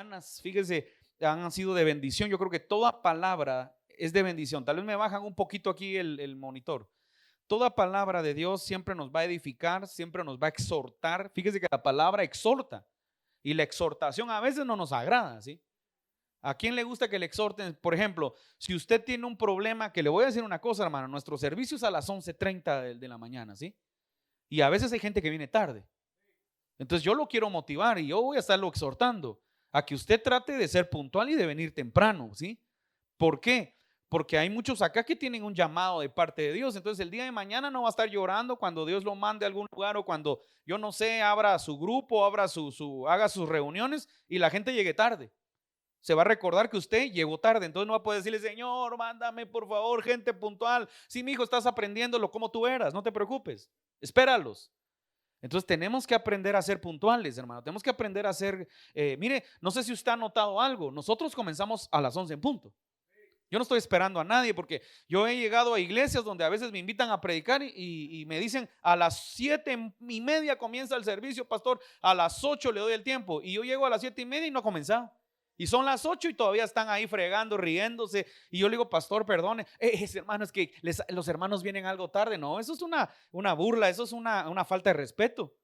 semanas, fíjese, han sido de bendición. Yo creo que toda palabra es de bendición. Tal vez me bajan un poquito aquí el monitor. Toda palabra de Dios siempre nos va a edificar, siempre nos va a exhortar. Fíjese que la palabra exhorta y la exhortación a veces no nos agrada, ¿sí? ¿A quién le gusta que le exhorten? Por ejemplo, si usted tiene un problema, que le voy a decir una cosa, hermano, nuestro servicio es a las 11:30 de la mañana, ¿sí? Y a veces hay gente que viene tarde. Entonces yo lo quiero motivar y yo voy a estarlo exhortando a que usted trate de ser puntual y de venir temprano, ¿sí? ¿Por qué? Porque hay muchos acá que tienen un llamado de parte de Dios. Entonces el día de mañana no va a estar llorando cuando Dios lo mande a algún lugar o cuando, yo no sé, abra su grupo, haga sus reuniones y la gente llegue tarde. Se va a recordar que usted llegó tarde, entonces no va a poder decirle, Señor, mándame por favor gente puntual. Sí, mi hijo, estás aprendiéndolo como tú eras, no te preocupes, espéralos. Entonces tenemos que aprender a ser puntuales, hermano. Tenemos que aprender a ser, mire, no sé si usted ha notado algo. Nosotros comenzamos a las 11 en punto. Yo no estoy esperando a nadie porque yo he llegado a iglesias donde a veces me invitan a predicar y me dicen a las 7:30 comienza el servicio, pastor, a las 8 le doy el tiempo y yo llego a las 7:30 y no ha comenzado. Y son las 8 y todavía están ahí fregando, riéndose. Y yo le digo, pastor, perdone. Hermano, es que los hermanos vienen algo tarde. No, eso es una burla, eso es una falta de respeto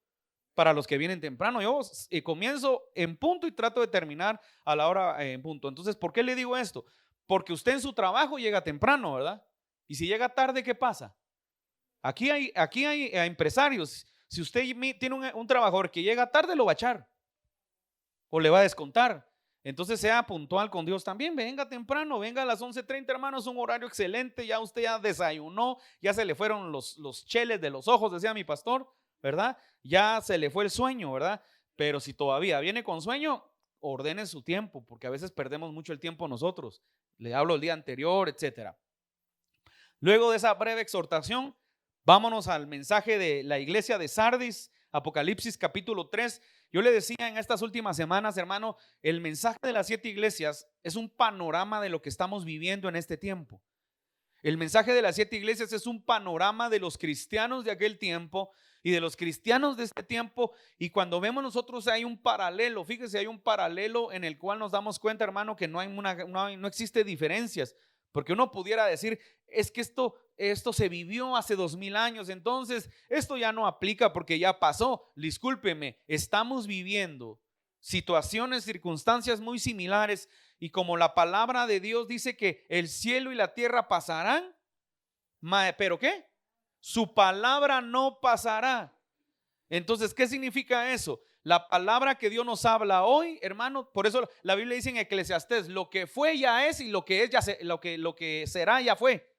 para los que vienen temprano. Yo comienzo en punto y trato de terminar a la hora en punto. Entonces, ¿por qué le digo esto? Porque usted en su trabajo llega temprano, ¿verdad? Y si llega tarde, ¿qué pasa? Aquí hay empresarios. Si usted tiene un trabajador que llega tarde, lo va a echar o le va a descontar. Entonces sea puntual con Dios también, venga temprano, venga a las 11:30, hermanos, un horario excelente, ya usted ya desayunó, ya se le fueron los cheles de los ojos, decía mi pastor, ¿verdad? Ya se le fue el sueño, ¿verdad? Pero si todavía viene con sueño, ordene su tiempo, porque a veces perdemos mucho el tiempo nosotros. Le hablo el día anterior, etcétera. Luego de esa breve exhortación, vámonos al mensaje de la iglesia de Sardis, Apocalipsis capítulo 3. Yo le decía en estas últimas semanas, hermano, el mensaje de las 7 iglesias es un panorama de lo que estamos viviendo en este tiempo. El mensaje de las 7 iglesias es un panorama de los cristianos de aquel tiempo y de los cristianos de este tiempo. Y cuando vemos nosotros hay un paralelo, fíjese, hay un paralelo en el cual nos damos cuenta, hermano, que no existe diferencias. Porque uno pudiera decir, es que esto se vivió hace 2000 años, entonces esto ya no aplica porque ya pasó. Discúlpeme, estamos viviendo situaciones, circunstancias muy similares y como la palabra de Dios dice que el cielo y la tierra pasarán, ¿pero qué? Su palabra no pasará. Entonces, ¿qué significa eso? La palabra que Dios nos habla hoy, hermano, por eso la Biblia dice en Eclesiastés, lo que fue ya es y lo que es ya lo que será ya fue.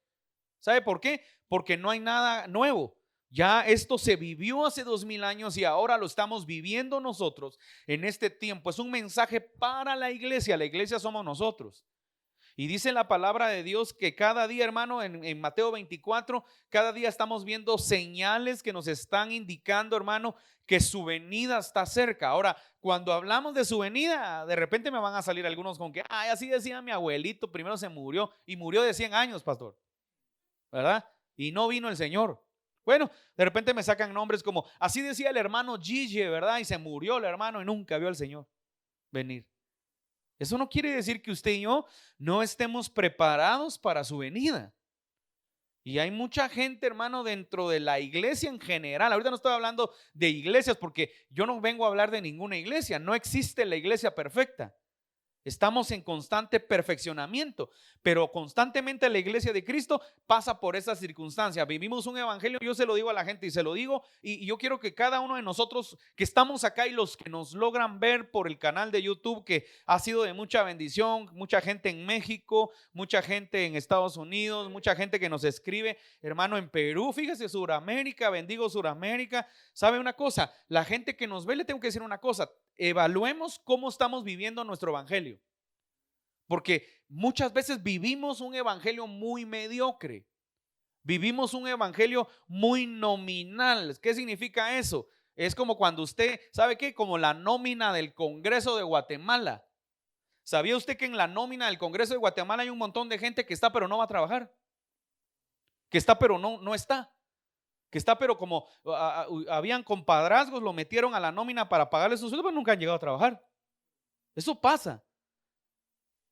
¿Sabe por qué? Porque no hay nada nuevo. Ya esto se vivió hace 2000 años y ahora lo estamos viviendo nosotros en este tiempo. Es un mensaje para la iglesia somos nosotros. Y dice la palabra de Dios que cada día, hermano, en Mateo 24, cada día estamos viendo señales que nos están indicando, hermano, que su venida está cerca. Ahora, cuando hablamos de su venida, de repente me van a salir algunos con que, ay, así decía mi abuelito, primero se murió y murió de 100 años, pastor, ¿verdad? Y no vino el Señor. Bueno, de repente me sacan nombres como, así decía el hermano Gille, ¿verdad? Y se murió el hermano y nunca vio al Señor venir. Eso no quiere decir que usted y yo no estemos preparados para su venida. Y hay mucha gente, hermano, dentro de la iglesia en general. Ahorita no estoy hablando de iglesias porque yo no vengo a hablar de ninguna iglesia. No existe la iglesia perfecta. Estamos en constante perfeccionamiento, pero constantemente la iglesia de Cristo pasa por esas circunstancias. Vivimos un evangelio, yo se lo digo a la gente y se lo digo, y yo quiero que cada uno de nosotros que estamos acá y los que nos logran ver por el canal de YouTube, que ha sido de mucha bendición, mucha gente en México, mucha gente en Estados Unidos, mucha gente que nos escribe, hermano, en Perú, fíjese, Suramérica, bendigo Suramérica. ¿Sabe una cosa? La gente que nos ve, le tengo que decir una cosa, evaluemos cómo estamos viviendo nuestro evangelio. Porque muchas veces vivimos un evangelio muy mediocre. Vivimos un evangelio muy nominal. ¿Qué significa eso? Es como cuando usted, ¿sabe qué? Como la nómina del Congreso de Guatemala. ¿Sabía usted que en la nómina del Congreso de Guatemala hay un montón de gente que está pero no va a trabajar? Que está pero no está. Que está pero como habían compadrazgos, lo metieron a la nómina para pagarle sus sueldos, pero nunca han llegado a trabajar. Eso pasa.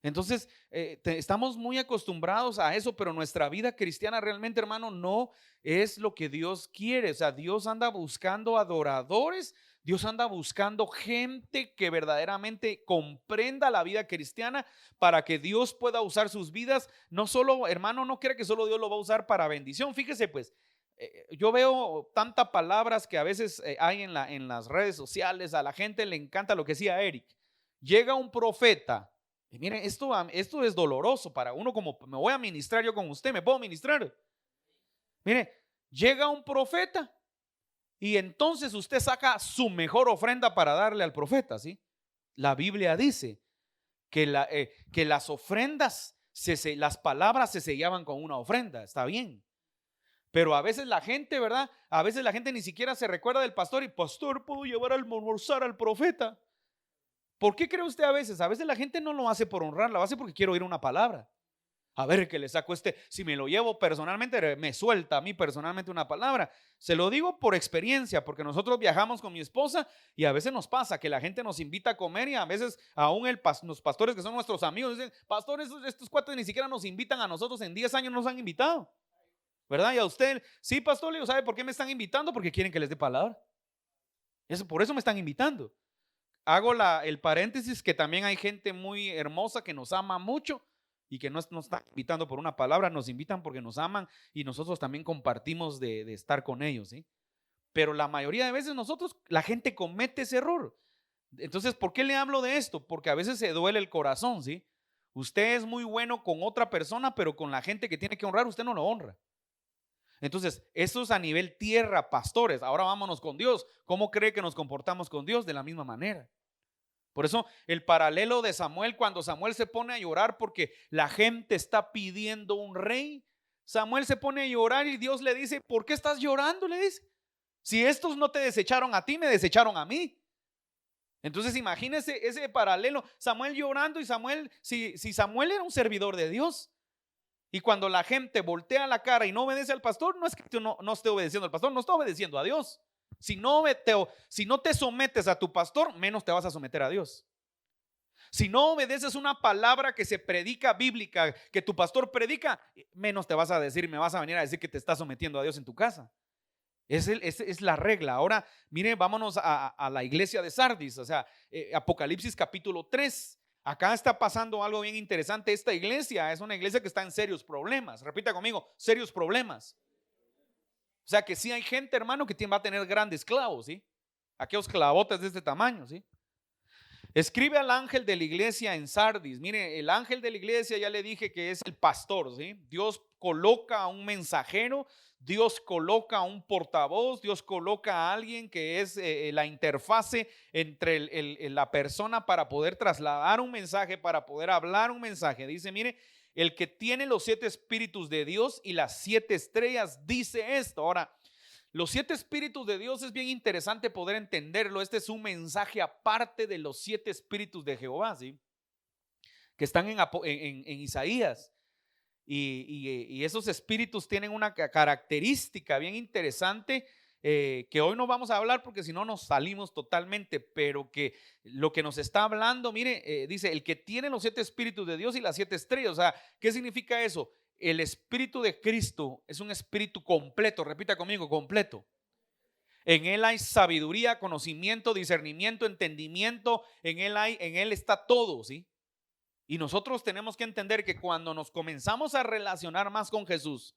Entonces, estamos muy acostumbrados a eso, pero nuestra vida cristiana realmente, hermano, no es lo que Dios quiere. O sea, Dios anda buscando adoradores, Dios anda buscando gente que verdaderamente comprenda la vida cristiana para que Dios pueda usar sus vidas. No solo, hermano, no crea que solo Dios lo va a usar para bendición. Fíjese pues, yo veo tantas palabras que a veces hay en las redes sociales, a la gente le encanta lo que decía Eric. Llega un profeta. Y miren, esto es doloroso para uno, como me voy a ministrar yo con usted, ¿me puedo ministrar? Mire, llega un profeta y entonces usted saca su mejor ofrenda para darle al profeta, ¿sí? La Biblia dice que las ofrendas, las palabras se sellaban con una ofrenda, está bien. Pero a veces la gente, ¿verdad? A veces la gente ni siquiera se recuerda del pastor y pastor, ¿puedo llevar a almorzar al profeta? ¿Por qué cree usted a veces? A veces la gente no lo hace por honrar, lo hace porque quiere oír una palabra. A ver que le saco si me lo llevo personalmente, me suelta a mí personalmente una palabra. Se lo digo por experiencia, porque nosotros viajamos con mi esposa y a veces nos pasa que la gente nos invita a comer y a veces aún los pastores que son nuestros amigos dicen, pastores, estos cuates ni siquiera nos invitan a nosotros, en 10 años nos han invitado, ¿verdad? Y a usted, sí, pastor, le digo, ¿sabe por qué me están invitando? Porque quieren que les dé palabra. Por eso me están invitando. Hago el paréntesis que también hay gente muy hermosa que nos ama mucho y que no nos está invitando por una palabra, nos invitan porque nos aman y nosotros también compartimos de estar con ellos, ¿sí? Pero la mayoría de veces la gente comete ese error. Entonces, ¿por qué le hablo de esto? Porque a veces se duele el corazón, ¿sí? Usted es muy bueno con otra persona, pero con la gente que tiene que honrar, usted no lo honra. Entonces, eso es a nivel tierra, pastores. Ahora vámonos con Dios. ¿Cómo cree que nos comportamos con Dios? De la misma manera. Por eso el paralelo de Samuel, cuando Samuel se pone a llorar porque la gente está pidiendo un rey, Samuel se pone a llorar y Dios le dice, ¿por qué estás llorando? Le dice, si estos no te desecharon a ti, me desecharon a mí. Entonces imagínese ese paralelo, Samuel llorando y Samuel, si Samuel era un servidor de Dios, y cuando la gente voltea la cara y no obedece al pastor, no es que tú no esté obedeciendo al pastor, no está obedeciendo a Dios. Si no te sometes a tu pastor, menos te vas a someter a Dios. Si no obedeces una palabra que se predica bíblica, que tu pastor predica, menos te vas a decir, me vas a venir a decir que te estás sometiendo a Dios en tu casa. Es la regla. Ahora, mire, vámonos a la iglesia de Sardis, o sea, Apocalipsis capítulo 3. Acá está pasando algo bien interesante. Esta iglesia es una iglesia que está en serios problemas. Repita conmigo, serios problemas. O sea que sí hay gente, hermano, que va a tener grandes clavos, ¿sí? Aquellos clavotes de este tamaño, ¿sí? Escribe al ángel de la iglesia en Sardis. Mire, el ángel de la iglesia ya le dije que es el pastor, ¿sí? Dios coloca a un mensajero, Dios coloca a un portavoz, Dios coloca a alguien que es la interfase entre la persona para poder trasladar un mensaje, para poder hablar un mensaje. Dice, mire, el que tiene los 7 espíritus de Dios y las 7 estrellas dice esto. Ahora, los 7 espíritus de Dios es bien interesante poder entenderlo. Este es un mensaje aparte de los 7 espíritus de Jehová, ¿sí? Que están en Isaías. Y esos espíritus tienen una característica bien interesante que hoy no vamos a hablar porque si no nos salimos totalmente, pero que lo que nos está hablando, mire, dice, el que tiene los 7 espíritus de Dios y las 7 estrellas. O sea, ¿qué significa eso? El espíritu de Cristo es un espíritu completo, repita conmigo, completo. En él hay sabiduría, conocimiento, discernimiento, entendimiento, en él está todo, ¿sí? Y nosotros tenemos que entender que cuando nos comenzamos a relacionar más con Jesús,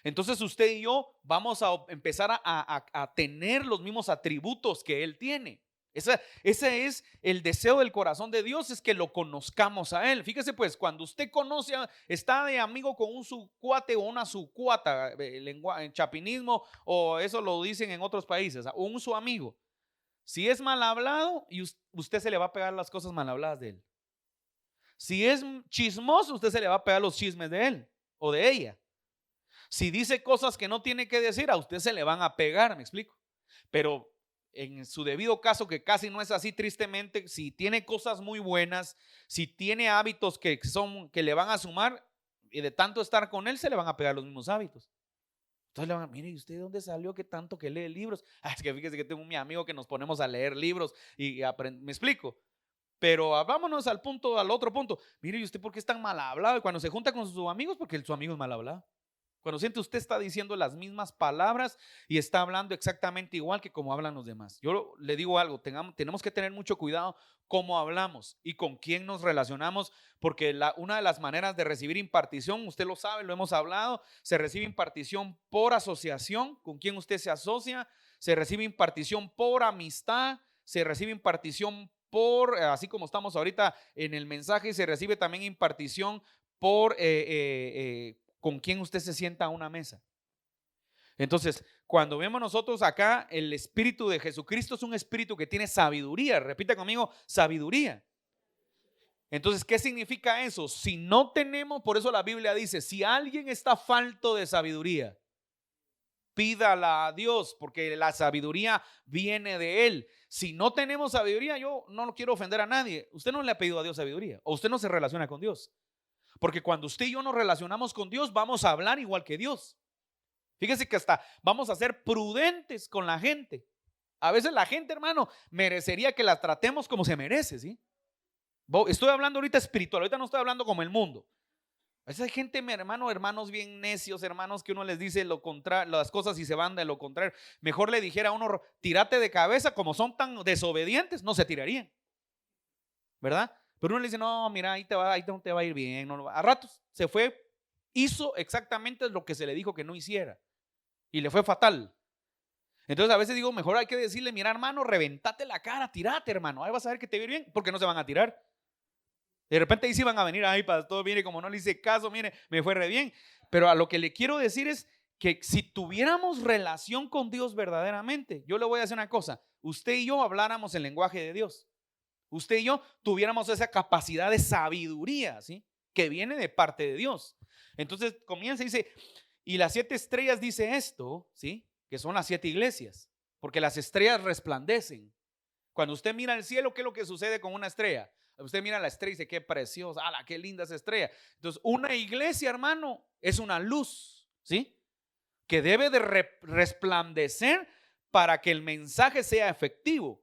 entonces usted y yo vamos a empezar a tener los mismos atributos que Él tiene. Ese es el deseo del corazón de Dios, es que lo conozcamos a Él. Fíjese pues, cuando usted está de amigo con un su cuate o una su cuata, en chapinismo, o eso lo dicen en otros países, o un su amigo. Si es mal hablado, y usted se le va a pegar las cosas mal habladas de él. Si es chismoso, usted se le va a pegar los chismes de él o de ella. Si dice cosas que no tiene que decir, a usted se le van a pegar, ¿me explico? Pero en su debido caso, que casi no es así, tristemente, si tiene cosas muy buenas, si tiene hábitos que le van a sumar, y de tanto estar con él se le van a pegar los mismos hábitos. Entonces le van a, mire, ¿y usted de dónde salió que tanto que lee libros? Es que fíjese que tengo un amigo que nos ponemos a leer libros y me explico. Pero vámonos al punto, al otro punto. Mire, ¿y usted por qué es tan mal hablado? Y cuando se junta con sus amigos, porque su amigo es mal hablado. Cuando siente usted está diciendo las mismas palabras y está hablando exactamente igual que como hablan los demás. Yo le digo algo, tenemos que tener mucho cuidado cómo hablamos y con quién nos relacionamos, porque una de las maneras de recibir impartición, usted lo sabe, lo hemos hablado, se recibe impartición por asociación, con quien usted se asocia, se recibe impartición por amistad, se recibe impartición por, así como estamos ahorita en el mensaje, se recibe también impartición por con quién usted se sienta a una mesa. Entonces, cuando vemos nosotros acá, el Espíritu de Jesucristo es un espíritu que tiene sabiduría. Repita conmigo, sabiduría. Entonces, ¿qué significa eso? Si no tenemos, por eso la Biblia dice, si alguien está falto de sabiduría, pídala a Dios, porque la sabiduría viene de Él. Si no tenemos sabiduría, yo no quiero ofender a nadie. Usted no le ha pedido a Dios sabiduría, o usted no se relaciona con Dios. Porque cuando usted y yo nos relacionamos con Dios, vamos a hablar igual que Dios. Fíjese que hasta vamos a ser prudentes con la gente. A veces la gente, hermano, merecería que la tratemos como se merece, ¿sí? Estoy hablando ahorita espiritual, ahorita no estoy hablando como el mundo. A veces hay gente, mi hermano, hermanos bien necios, hermanos que uno les dice lo contrario, las cosas y se van de lo contrario. Mejor le dijera a uno, tírate de cabeza, como son tan desobedientes, no se tirarían, ¿verdad? Pero uno le dice, no, mira, ahí no te va a ir bien. No, a ratos se fue, hizo exactamente lo que se le dijo que no hiciera y le fue fatal. Entonces a veces digo, mejor hay que decirle, mira hermano, reventate la cara, tirate hermano, ahí vas a ver que te va a ir bien, porque no se van a tirar. De repente ahí sí van a venir, ay pastor, mire, como no le hice caso, mire, me fue re bien. Pero a lo que le quiero decir es que si tuviéramos relación con Dios verdaderamente, yo le voy a decir una cosa, usted y yo habláramos el lenguaje de Dios. Usted y yo tuviéramos esa capacidad de sabiduría, ¿sí? Que viene de parte de Dios. Entonces comienza y dice, y las 7 estrellas dice esto, ¿sí? Que son las 7 iglesias, porque las estrellas resplandecen. Cuando usted mira el cielo, ¿qué es lo que sucede con una estrella? Usted mira la estrella y dice, qué preciosa, ¡ala, qué linda esa estrella! Entonces, una iglesia, hermano, es una luz, ¿sí? Que debe de resplandecer para que el mensaje sea efectivo.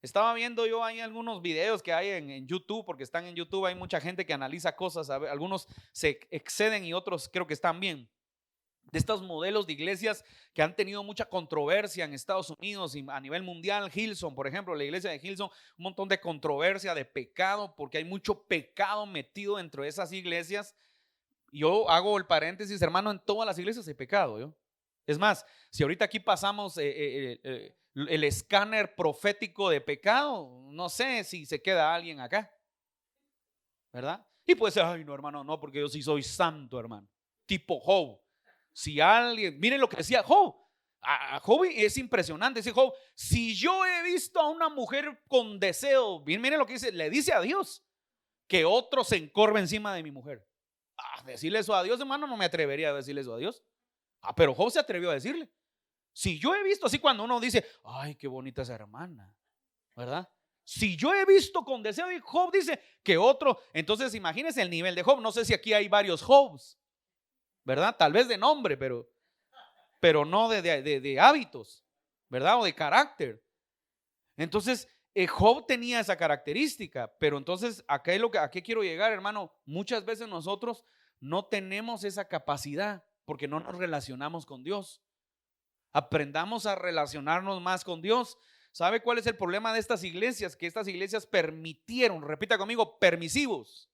Estaba viendo yo ahí algunos videos que hay en YouTube, porque están en YouTube, hay mucha gente que analiza cosas, algunos se exceden y otros creo que están bien. De estos modelos de iglesias que han tenido mucha controversia en Estados Unidos y a nivel mundial. Hillsong, por ejemplo, la iglesia de Hillsong, un montón de controversia, de pecado, porque hay mucho pecado metido dentro de esas iglesias. Yo hago el paréntesis, hermano, en todas las iglesias hay pecado, ¿yo? Es más, si ahorita aquí pasamos el escáner profético de pecado, no sé si se queda alguien acá, ¿verdad? Y puede ser, ay no hermano, no, porque yo sí soy santo, hermano, tipo Job. Si alguien, miren lo que decía Job. A Job es impresionante. Dice Job, si yo he visto a una mujer con deseo, miren lo que dice, le dice a Dios que otro se encorve encima de mi mujer. Decirle eso a Dios, hermano, no me atrevería a decirle eso a Dios. Pero Job se atrevió a decirle. Si yo he visto, así cuando uno dice, ay, qué bonita esa hermana, ¿verdad? Si yo he visto con deseo, y Job dice que otro, entonces imagínense el nivel de Job. No sé si aquí hay varios Jobs, ¿verdad? Tal vez de nombre, pero no de hábitos, ¿verdad? O de carácter. Entonces, Job tenía esa característica, pero entonces, ¿a qué quiero llegar, hermano? Muchas veces nosotros no tenemos esa capacidad porque no nos relacionamos con Dios. Aprendamos a relacionarnos más con Dios. ¿Sabe cuál es el problema de estas iglesias? Que estas iglesias permitieron, repita conmigo, permisivos.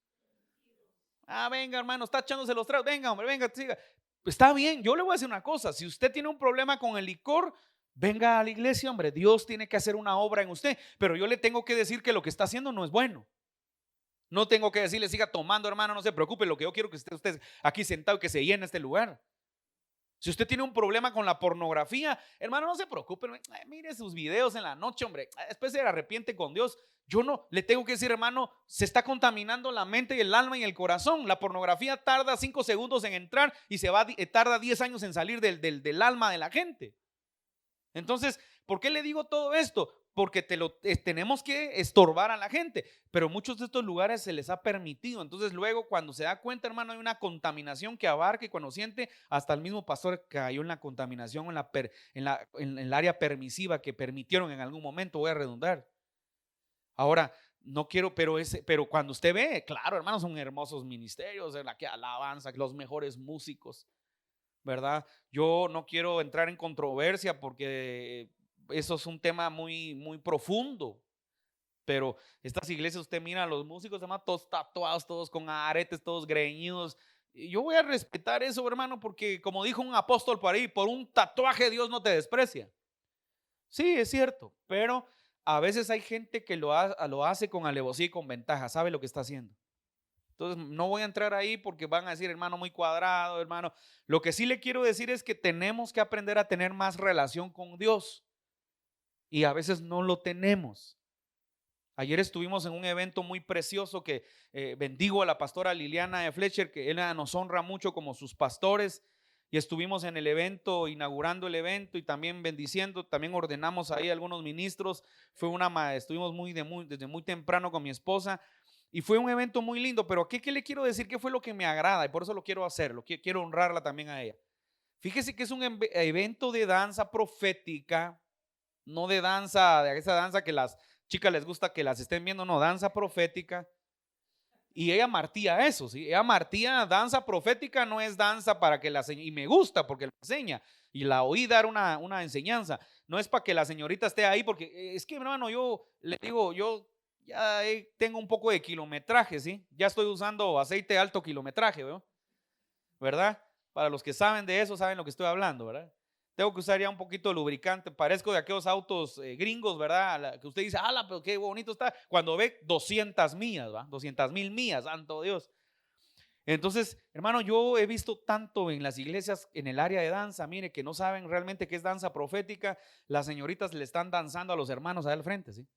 Venga hermano, está echándose los tragos, venga hombre, venga, siga. Está bien, yo le voy a decir una cosa, si usted tiene un problema con el licor, venga a la iglesia, hombre, Dios tiene que hacer una obra en usted, pero yo le tengo que decir que lo que está haciendo no es bueno. No tengo que decirle, siga tomando hermano, no se preocupe, lo que yo quiero es que esté usted aquí sentado y que se llene este lugar. Si usted tiene un problema con la pornografía, hermano, no se preocupe, mire sus videos en la noche, hombre, después se arrepiente con Dios. Yo no le tengo que decir, hermano, se está contaminando la mente y el alma y el corazón. La pornografía tarda 5 segundos en entrar y tarda 10 años en salir del alma de la gente. Entonces, ¿por qué le digo todo esto? Porque tenemos que estorbar a la gente, pero muchos de estos lugares se les ha permitido. Entonces luego cuando se da cuenta, hermano, hay una contaminación que abarca, y cuando siente, hasta el mismo pastor cayó en la contaminación, en el área permisiva que permitieron en algún momento, voy a redundar. Ahora, No quiero, pero cuando usted ve, claro, hermanos, son hermosos ministerios, en la que alabanza, los mejores músicos, ¿verdad? Yo no quiero entrar en controversia porque eso es un tema muy, muy profundo. Pero estas iglesias, usted mira a los músicos, hermano, todos tatuados, todos con aretes, todos greñudos. Y yo voy a respetar eso, hermano, porque como dijo un apóstol por ahí, por un tatuaje Dios no te desprecia. Sí, es cierto, pero a veces hay gente que lo hace con alevosía y con ventaja, sabe lo que está haciendo. Entonces, no voy a entrar ahí porque van a decir, hermano, muy cuadrado, hermano. Lo que sí le quiero decir es que tenemos que aprender a tener más relación con Dios y a veces no lo tenemos. Ayer estuvimos en un evento muy precioso que bendigo a la pastora Liliana de Fletcher, que ella nos honra mucho como sus pastores, y estuvimos en el evento, inaugurando el evento y también bendiciendo, también ordenamos ahí algunos ministros. Estuvimos desde muy temprano con mi esposa y fue un evento muy lindo. Pero ¿qué le quiero decir? ¿Qué fue lo que me agrada? Y por eso lo quiero hacer, quiero honrarla también a ella. Fíjese que es un evento de danza profética, no de esa danza que las chicas les gusta que las estén viendo, no, danza profética. Y ella martía eso, ¿sí? Ella martía danza profética, no es danza para que la señora, y me gusta porque la enseña, y la oí dar una enseñanza, no es para que la señorita esté ahí, porque es que, hermano, yo le digo, yo ya tengo un poco de kilometraje, ¿sí? Ya estoy usando aceite de alto kilometraje, ¿verdad? Para los que saben de eso, saben lo que estoy hablando, ¿verdad? Tengo que usar ya un poquito de lubricante. Parezco de aquellos autos gringos, ¿verdad? Que usted dice, ¡ala, pero qué bonito está! Cuando ve 200 millas, ¿va? 200,000 millas, santo Dios. Entonces, hermano, yo he visto tanto en las iglesias, en el área de danza, mire, que no saben realmente qué es danza profética. Las señoritas le están danzando a los hermanos allá al frente, ¿sí?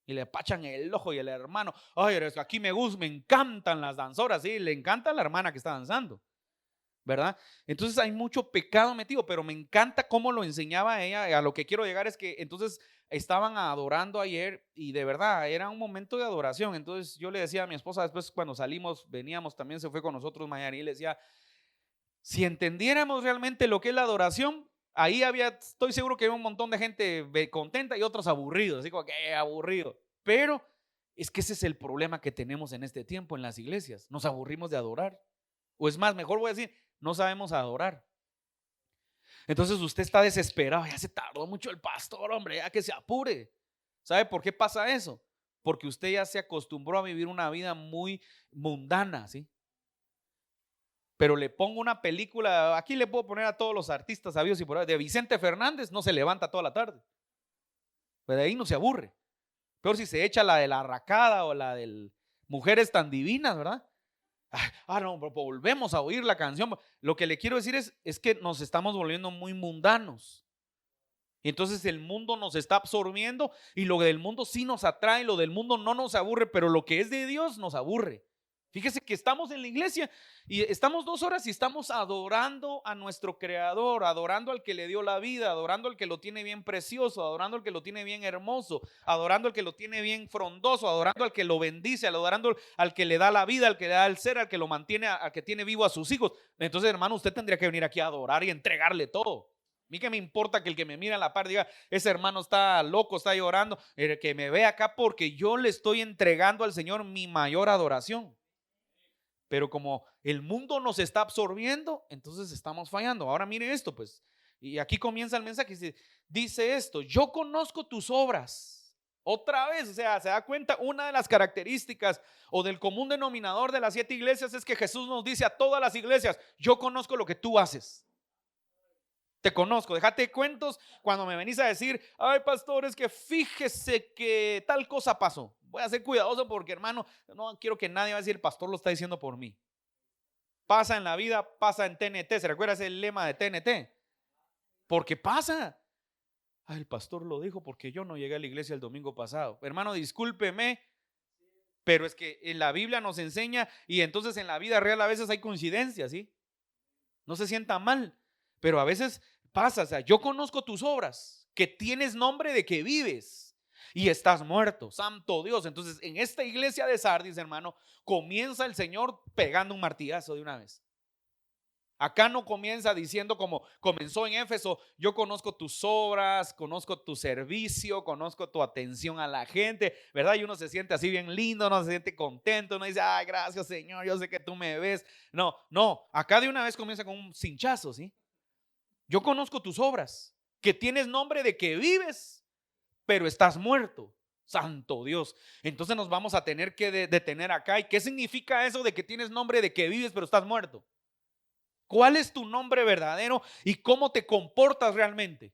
Y le pachan el ojo y el hermano, ay, aquí me gusta, me encantan las danzoras, ¿sí? Le encanta a la hermana que está danzando, ¿verdad? Entonces hay mucho pecado metido, pero me encanta cómo lo enseñaba ella. A lo que quiero llegar es que entonces estaban adorando ayer y de verdad era un momento de adoración. Entonces yo le decía a mi esposa, después cuando salimos, veníamos, también se fue con nosotros mañana, y le decía, si entendiéramos realmente lo que es la adoración, ahí estoy seguro que había un montón de gente contenta y otros aburridos, así como que aburrido. Pero es que ese es el problema que tenemos en este tiempo en las iglesias, nos aburrimos de adorar. O es más, mejor voy a decir, no sabemos adorar. Entonces usted está desesperado, ya se tardó mucho el pastor, hombre, ya que se apure. ¿Sabe por qué pasa eso? Porque usted ya se acostumbró a vivir una vida muy mundana, ¿sí? Pero le pongo una película, aquí le puedo poner a todos los artistas sabios y por ahí, de Vicente Fernández, no se levanta toda la tarde. Pero de ahí no se aburre. Peor si se echa la de la Arracada o la del Mujeres tan divinas, ¿verdad? No, volvemos a oír la canción. Lo que le quiero decir es que nos estamos volviendo muy mundanos. Y entonces el mundo nos está absorbiendo y lo del mundo sí nos atrae, lo del mundo no nos aburre, pero lo que es de Dios nos aburre. Fíjese que estamos en la iglesia y estamos 2 horas y estamos adorando a nuestro Creador, adorando al que le dio la vida, adorando al que lo tiene bien precioso, adorando al que lo tiene bien hermoso, adorando al que lo tiene bien frondoso, adorando al que lo bendice, adorando al que le da la vida, al que le da el ser, al que lo mantiene, al que tiene vivo a sus hijos. Entonces, hermano, usted tendría que venir aquí a adorar y entregarle todo. A mí que me importa que el que me mira a la par diga, ese hermano está loco, está llorando, el que me ve acá porque yo le estoy entregando al Señor mi mayor adoración. Pero como el mundo nos está absorbiendo, entonces estamos fallando. Ahora mire esto, pues, y aquí comienza el mensaje, dice esto, yo conozco tus obras. Otra vez, o sea, se da cuenta, una de las características o del común denominador de las 7 iglesias es que Jesús nos dice a todas las iglesias, yo conozco lo que tú haces. Te conozco, déjate cuentos cuando me venís a decir, ay pastor, es que fíjese que tal cosa pasó. Voy a ser cuidadoso porque, hermano, no quiero que nadie va a decir, el pastor lo está diciendo por mí. Pasa en la vida, pasa en TNT. ¿Se recuerda ese lema de TNT? Porque pasa. Ay, el pastor lo dijo porque yo no llegué a la iglesia el domingo pasado. Hermano, discúlpeme, pero es que en la Biblia nos enseña y entonces en la vida real a veces hay coincidencias, ¿sí? No se sienta mal, pero a veces pasa. O sea, yo conozco tus obras, que tienes nombre de que vives y estás muerto, santo Dios. Entonces en esta iglesia de Sardis, hermano, comienza el Señor pegando un martillazo de una vez. Acá no comienza diciendo como comenzó en Éfeso: yo conozco tus obras, conozco tu servicio, conozco tu atención a la gente, ¿verdad? Y uno se siente así bien lindo, uno se siente contento, uno dice: ay, gracias Señor, yo sé que tú me ves. No, no, acá de una vez comienza con un cinchazo, ¿sí? Yo conozco tus obras, que tienes nombre de que vives, pero estás muerto. Santo Dios. Entonces nos vamos a tener que detener acá. ¿Y qué significa eso de que tienes nombre de que vives, pero estás muerto? ¿Cuál es tu nombre verdadero y cómo te comportas realmente?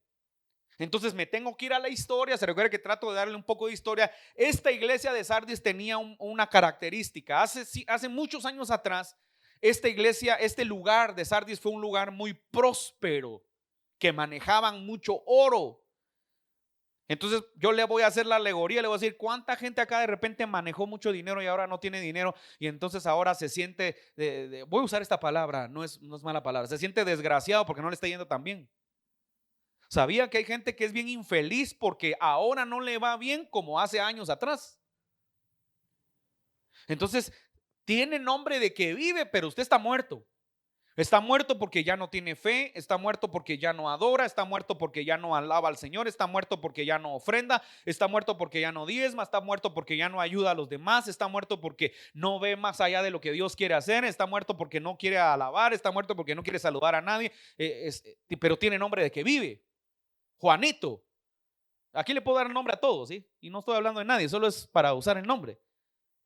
Entonces me tengo que ir a la historia. Se recuerda que trato de darle un poco de historia. Esta iglesia de Sardis tenía una característica. Hace muchos años atrás, esta iglesia, este lugar de Sardis fue un lugar muy próspero, que manejaban mucho oro. Entonces yo le voy a hacer la alegoría, le voy a decir: ¿cuánta gente acá de repente manejó mucho dinero y ahora no tiene dinero? Y entonces ahora se siente, voy a usar esta palabra, no es mala palabra, se siente desgraciado porque no le está yendo tan bien. ¿Sabía que hay gente que es bien infeliz porque ahora no le va bien como hace años atrás? Entonces tiene nombre de que vive, pero usted está muerto. Está muerto porque ya no tiene fe, está muerto porque ya no adora, está muerto porque ya no alaba al Señor, está muerto porque ya no ofrenda, está muerto porque ya no diezma, está muerto porque ya no ayuda a los demás, está muerto porque no ve más allá de lo que Dios quiere hacer, está muerto porque no quiere alabar, está muerto porque no quiere saludar a nadie, pero tiene nombre de que vive. Juanito. Aquí le puedo dar nombre a todos, ¿sí? Y no estoy hablando de nadie, solo es para usar el nombre.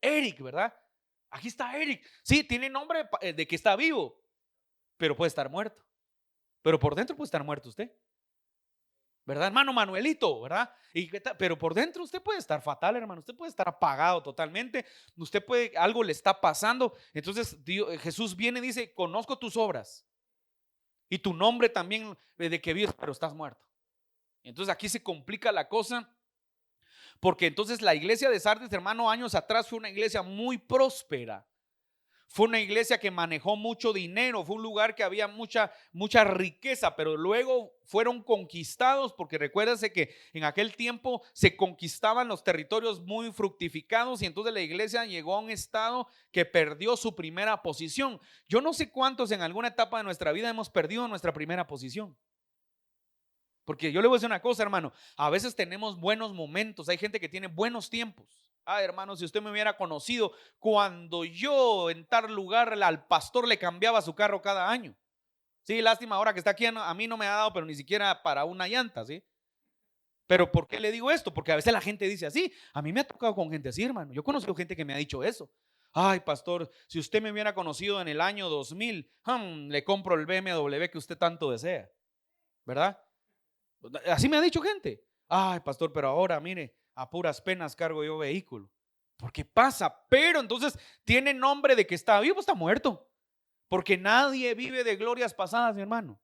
Eric, ¿verdad? Aquí está Eric. Sí, tiene nombre de que está vivo, pero puede estar muerto. Pero por dentro puede estar muerto usted, ¿verdad, hermano Manuelito? ¿Verdad? Pero por dentro usted puede estar fatal, hermano. Usted puede estar apagado totalmente. Usted puede, algo le está pasando. Entonces Jesús viene y dice: conozco tus obras y tu nombre también de que vives, pero estás muerto. Entonces aquí se complica la cosa, porque entonces la iglesia de Sardis, hermano, años atrás fue una iglesia muy próspera. Fue una iglesia que manejó mucho dinero, fue un lugar que había mucha riqueza, pero luego fueron conquistados, porque recuérdense que en aquel tiempo se conquistaban los territorios muy fructificados, y entonces la iglesia llegó a un estado que perdió su primera posición. Yo no sé cuántos en alguna etapa de nuestra vida hemos perdido nuestra primera posición. Porque yo le voy a decir una cosa, hermano, a veces tenemos buenos momentos, hay gente que tiene buenos tiempos. Hermano, si usted me hubiera conocido cuando yo en tal lugar al pastor le cambiaba su carro cada año. Sí, lástima ahora que está aquí, a mí no me ha dado, pero ni siquiera para una llanta, ¿sí? Pero ¿por qué le digo esto? Porque a veces la gente dice así. A mí me ha tocado con gente así, hermano. Yo he conocido gente que me ha dicho eso. Ay, pastor, si usted me hubiera conocido en el año 2000, le compro el BMW que usted tanto desea, ¿verdad? Así me ha dicho gente. Ay, pastor, pero ahora mire, a puras penas cargo yo vehículo. Porque pasa, pero entonces tiene nombre de que está vivo, está muerto. Porque nadie vive de glorias pasadas, mi hermano.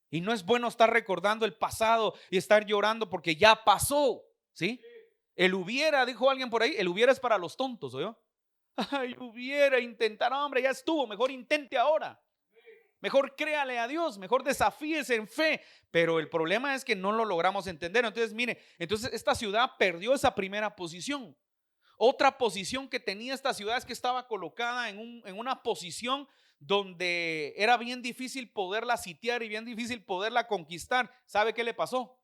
Y no es bueno estar recordando el pasado y estar llorando porque ya pasó, ¿sí? El hubiera, dijo alguien por ahí, el hubiera es para los tontos, ¿oyó? Ay, hubiera intentar, hombre, ya estuvo, mejor intente ahora. Mejor créale a Dios, mejor desafíese en fe. Pero el problema es que no lo logramos entender. Entonces, mire, entonces esta ciudad perdió esa primera posición. Otra posición que tenía esta ciudad es que estaba colocada en una posición donde era bien difícil poderla sitiar y bien difícil poderla conquistar. ¿Sabe qué le pasó?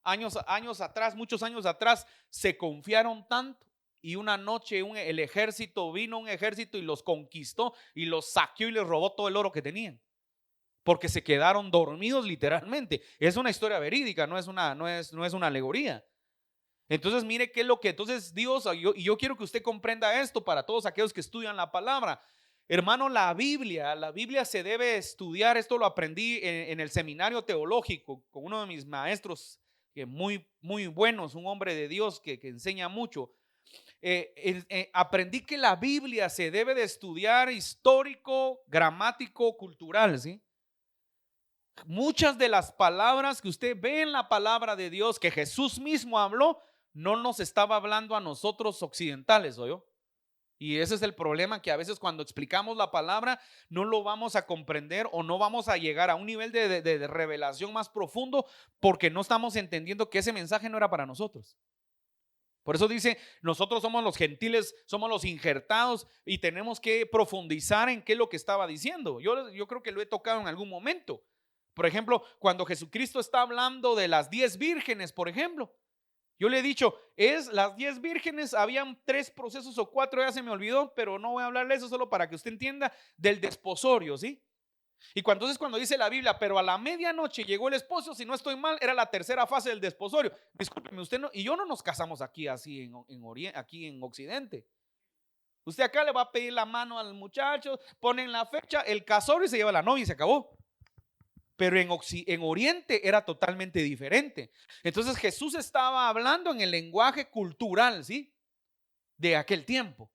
Años atrás, muchos años atrás, se confiaron tanto. Y una noche el ejército vino, un ejército, y los conquistó y los saqueó y les robó todo el oro que tenían. Porque se quedaron dormidos literalmente. Es una historia verídica, no es una alegoría. Entonces mire qué es lo que entonces Dios, y yo quiero que usted comprenda esto para todos aquellos que estudian la palabra. Hermano, la Biblia se debe estudiar. Esto lo aprendí en el seminario teológico con uno de mis maestros, que muy buenos, un hombre de Dios que enseña mucho. Aprendí que la Biblia se debe de estudiar histórico, gramático, cultural, ¿sí? Muchas de las palabras que usted ve en la palabra de Dios, que Jesús mismo habló, no nos estaba hablando a nosotros occidentales, ¿oyó? Y ese es el problema, que a veces cuando explicamos la palabra no lo vamos a comprender o no vamos a llegar a un nivel de revelación más profundo, porque no estamos entendiendo que ese mensaje no era para nosotros. Por eso dice, nosotros somos los gentiles, somos los injertados y tenemos que profundizar en qué es lo que estaba diciendo. Yo creo que lo he tocado en algún momento. Por ejemplo, cuando Jesucristo está hablando de las 10 vírgenes, por ejemplo, yo le he dicho, las 10 vírgenes, habían 3 procesos o 4, ya se me olvidó, pero no voy a hablar de eso, solo para que usted entienda del desposorio, ¿sí? Y cuando dice la Biblia, pero a la medianoche llegó el esposo, si no estoy mal, era la tercera fase del desposorio. Discúlpeme, usted y yo no nos casamos aquí así aquí en Occidente. Usted acá le va a pedir la mano al muchacho, ponen la fecha, el casorio y se lleva la novia y se acabó. Pero en Oriente era totalmente diferente. Entonces Jesús estaba hablando en el lenguaje cultural, ¿sí? De aquel tiempo.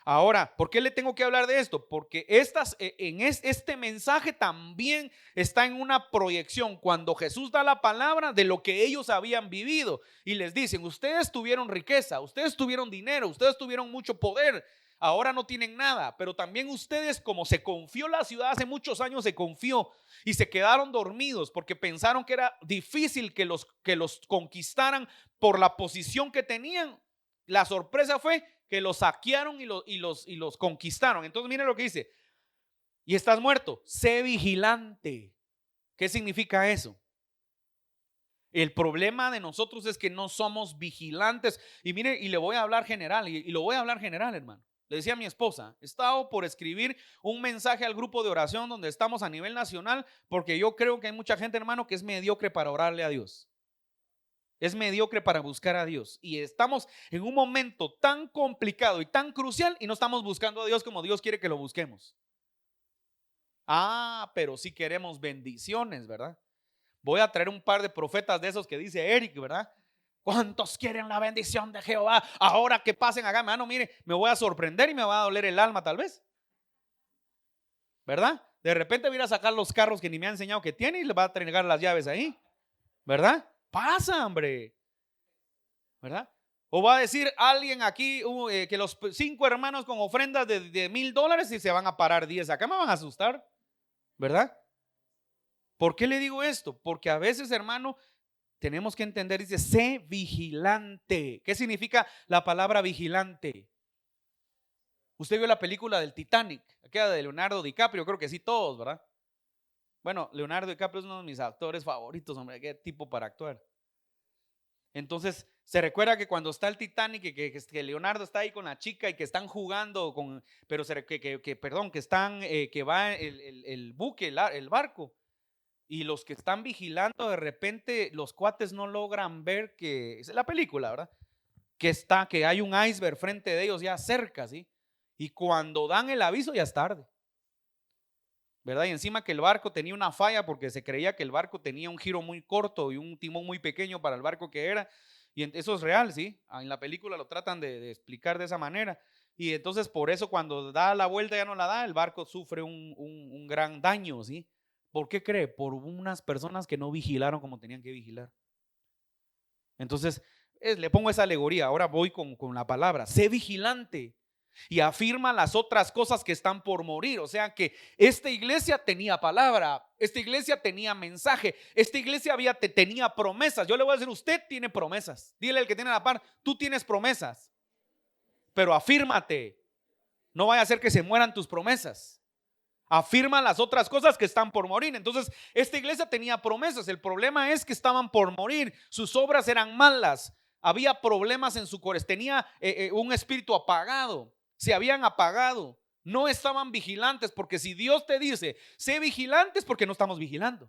Ahora, ¿por qué le tengo que hablar de esto? Porque este mensaje también está en una proyección cuando Jesús da la palabra de lo que ellos habían vivido y les dicen, ustedes tuvieron riqueza, ustedes tuvieron dinero, ustedes tuvieron mucho poder, ahora no tienen nada, pero también ustedes, como se confió la ciudad hace muchos años, se confió y se quedaron dormidos porque pensaron que era difícil que los conquistaran por la posición que tenían. La sorpresa fue que los saquearon y los conquistaron. Entonces miren lo que dice, y estás muerto, sé vigilante. ¿Qué significa eso? El problema de nosotros es que no somos vigilantes. Y mire, y le voy a hablar general, y lo voy a hablar general, hermano. Le decía a mi esposa, he estado por escribir un mensaje al grupo de oración donde estamos a nivel nacional, porque yo creo que hay mucha gente, hermano, que es mediocre para orarle a Dios. Es mediocre para buscar a Dios. Y estamos en un momento tan complicado y tan crucial y no estamos buscando a Dios como Dios quiere que lo busquemos. Pero sí queremos bendiciones, ¿verdad? Voy a traer un par de profetas de esos que dice Eric, ¿verdad? ¿Cuántos quieren la bendición de Jehová? Ahora que pasen acá, hermano, mire, me voy a sorprender y me va a doler el alma tal vez, ¿verdad? De repente voy a sacar los carros que ni me ha enseñado que tiene y le va a entregar las llaves ahí, ¿verdad? Pasa, hombre, ¿verdad? O va a decir alguien aquí que los 5 hermanos con ofrendas de $1,000 y se van a parar 10. Acá me van a asustar, ¿verdad? ¿Por qué le digo esto? Porque a veces, hermano, tenemos que entender, dice, sé vigilante. ¿Qué significa la palabra vigilante? Usted vio la película del Titanic, aquella de Leonardo DiCaprio, creo que sí todos, ¿verdad? Bueno, Leonardo DiCaprio es uno de mis actores favoritos, hombre, qué tipo para actuar. Entonces, se recuerda que cuando está el Titanic, que Leonardo está ahí con la chica y que están jugando que va el buque, el barco, y los que están vigilando, de repente los cuates no logran ver que, es la película, ¿verdad? Que hay un iceberg frente de ellos ya cerca, ¿sí? Y cuando dan el aviso ya es tarde, ¿verdad? Y encima que el barco tenía una falla porque se creía que el barco tenía un giro muy corto y un timón muy pequeño para el barco que era. Y eso es real, ¿sí? En la película lo tratan de explicar de esa manera. Y entonces por eso cuando da la vuelta ya no la da, el barco sufre un gran daño, ¿sí? ¿Por qué cree? Por unas personas que no vigilaron como tenían que vigilar. Entonces le pongo esa alegoría. Ahora voy con la palabra. Sé vigilante. Y afirma las otras cosas que están por morir. O sea que esta iglesia tenía palabra, esta iglesia tenía mensaje, esta iglesia tenía promesas. Yo le voy a decir, usted tiene promesas. Dile al que tiene a la par, tú tienes promesas. Pero afírmate, no vaya a ser que se mueran tus promesas. Afirma las otras cosas que están por morir. Entonces esta iglesia tenía promesas. El problema es que estaban por morir. Sus obras eran malas. Había problemas en su corazón. Tenía un espíritu apagado. Se habían apagado, no estaban vigilantes, porque si Dios te dice, sé vigilantes, porque no estamos vigilando.